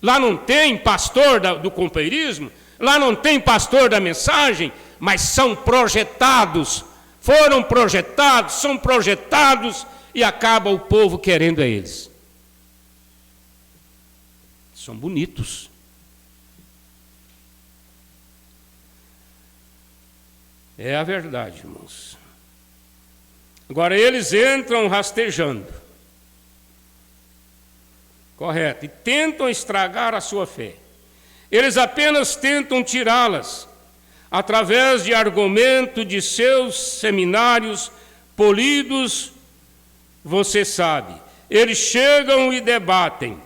S7: Lá não tem pastor do companheirismo, lá não tem pastor da mensagem, mas são projetados, foram projetados, são projetados e acaba o povo querendo a eles. São bonitos. É a verdade, irmãos. Agora, eles entram rastejando. Correto. E tentam estragar a sua fé. Eles apenas tentam tirá-las através de argumento de seus seminários polidos, você sabe. Eles chegam e debatem.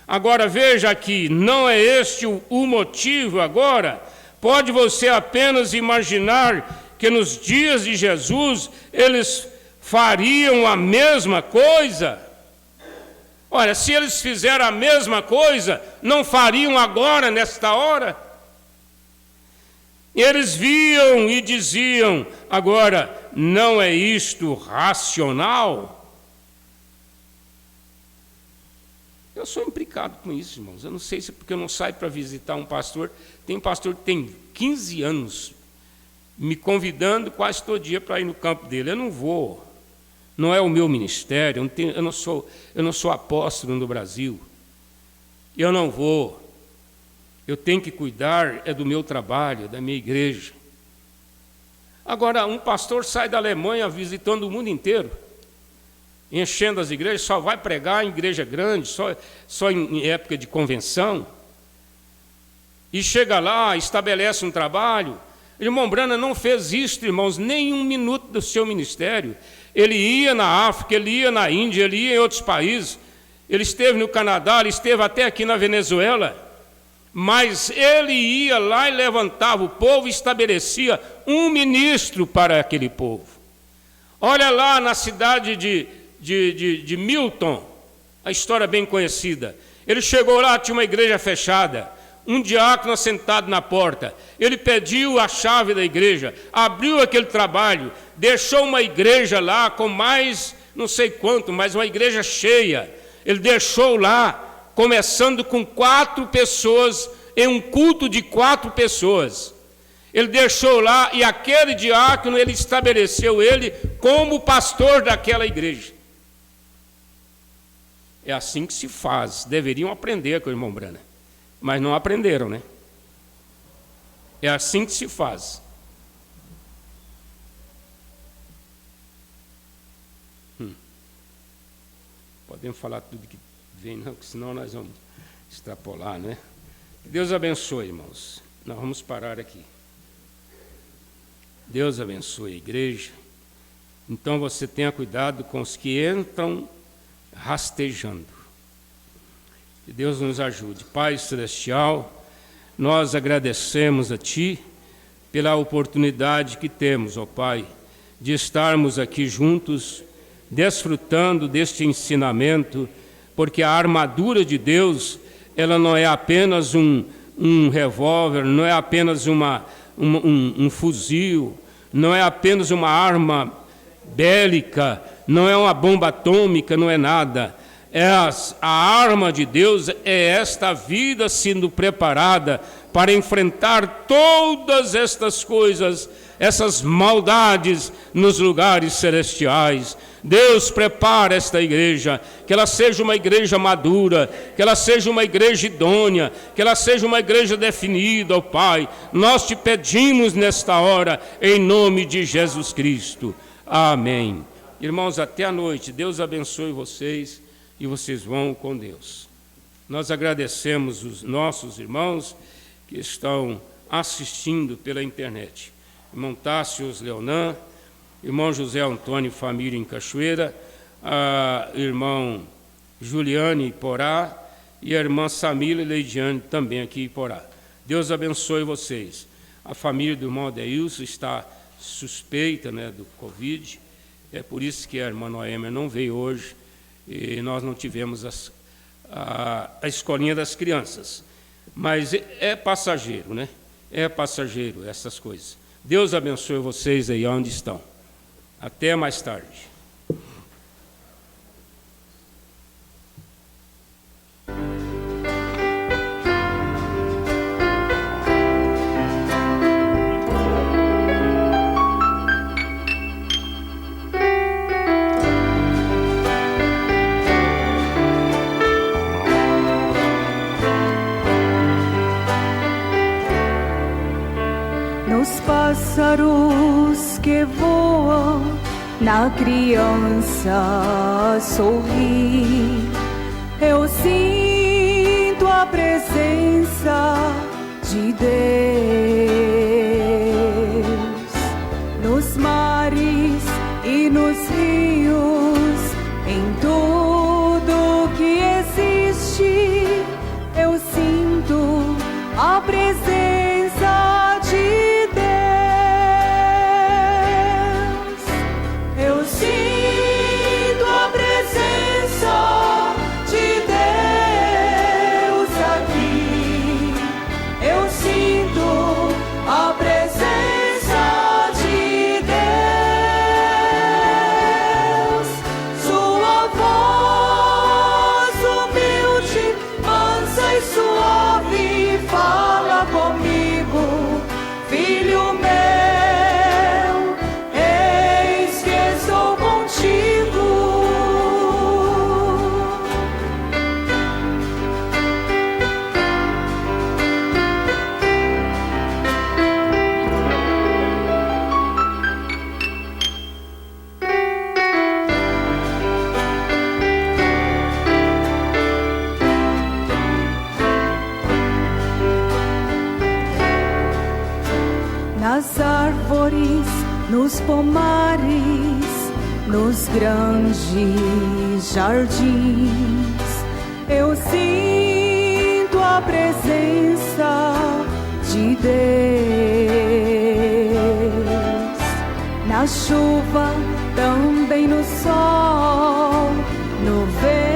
S7: Agora, veja aqui, não é este o motivo agora. Pode você apenas imaginar que nos dias de Jesus eles fariam a mesma coisa? Olha, se eles fizeram a mesma coisa, não fariam agora, nesta hora? Eles viam e diziam, agora, não é isto racional? Eu sou implicado com isso, irmãos. Eu não sei se porque eu não saio para visitar um pastor. Tem pastor que tem 15 anos me convidando quase todo dia para ir no campo dele. Eu não vou. Não é o meu ministério. Eu não sou apóstolo no Brasil. Eu não vou. Eu tenho que cuidar do meu trabalho, da minha igreja. Agora, um pastor sai da Alemanha visitando o mundo inteiro, enchendo as igrejas, só vai pregar em igreja grande, só em época de convenção, e chega lá, estabelece um trabalho. Irmão Branham não fez isso, irmãos, nem um minuto do seu ministério. Ele ia na África, ele ia na Índia, ele ia em outros países, ele esteve no Canadá, ele esteve até aqui na Venezuela, mas ele ia lá e levantava o povo e estabelecia um ministro para aquele povo. Olha lá na cidade de Milton, a história bem conhecida. Ele chegou lá, tinha uma igreja fechada, um diácono assentado na porta. Ele pediu a chave da igreja, abriu aquele trabalho, deixou uma igreja lá com mais, não sei quanto, mas uma igreja cheia. Ele deixou lá, começando com 4 pessoas, em um culto de 4 pessoas. Ele deixou lá e aquele diácono, ele estabeleceu ele como pastor daquela igreja. É assim que se faz. Deveriam aprender com o irmão Branham, mas não aprenderam, né? É assim que se faz. Podemos falar tudo que vem, não, porque senão nós vamos extrapolar, né? Deus abençoe, irmãos. Nós vamos parar aqui. Deus abençoe a igreja. Então você tenha cuidado com os que entram rastejando. Que Deus nos ajude. Pai Celestial, nós agradecemos a Ti pela oportunidade que temos, ó Pai, de estarmos aqui juntos, desfrutando deste ensinamento, porque a armadura de Deus, ela não é apenas um revólver, não é apenas um fuzil, não é apenas uma arma bélica, não é uma bomba atômica, não é nada. A arma de Deus é esta vida sendo preparada para enfrentar todas estas coisas, essas maldades nos lugares celestiais. Deus, prepara esta igreja, que ela seja uma igreja madura, que ela seja uma igreja idônea, que ela seja uma igreja definida, ó Pai. Nós te pedimos nesta hora, em nome de Jesus Cristo. Amém. Irmãos, até a noite. Deus abençoe vocês e vocês vão com Deus. Nós agradecemos os nossos irmãos que estão assistindo pela internet. Irmão Tássios Leonan, irmão José Antônio Família em Cachoeira, a irmão Juliane Porá e a irmã Samila e Leidiane também aqui em Porá. Deus abençoe vocês. A família do irmão Adeilson está suspeita, do Covid, é por isso que a irmã Noêmia não veio hoje e nós não tivemos a escolinha das crianças. Mas é passageiro, É passageiro essas coisas. Deus abençoe vocês aí onde estão. Até mais tarde.
S8: Nos pássaros que voam, na criança sorrir, eu sinto a presença de Deus. Nos mares e nos rios, em tudo que existe, eu sinto a presença de Deus. Eu sinto a presença de Deus aqui. Eu sinto a presença de Deus. Sua voz humilde, mansa e suave fala comigo. Filho meu, eis que estou contigo. Nas árvores, nos pomares, nos grandes jardins, eu sinto a presença de Deus. Na chuva, também no sol, no vento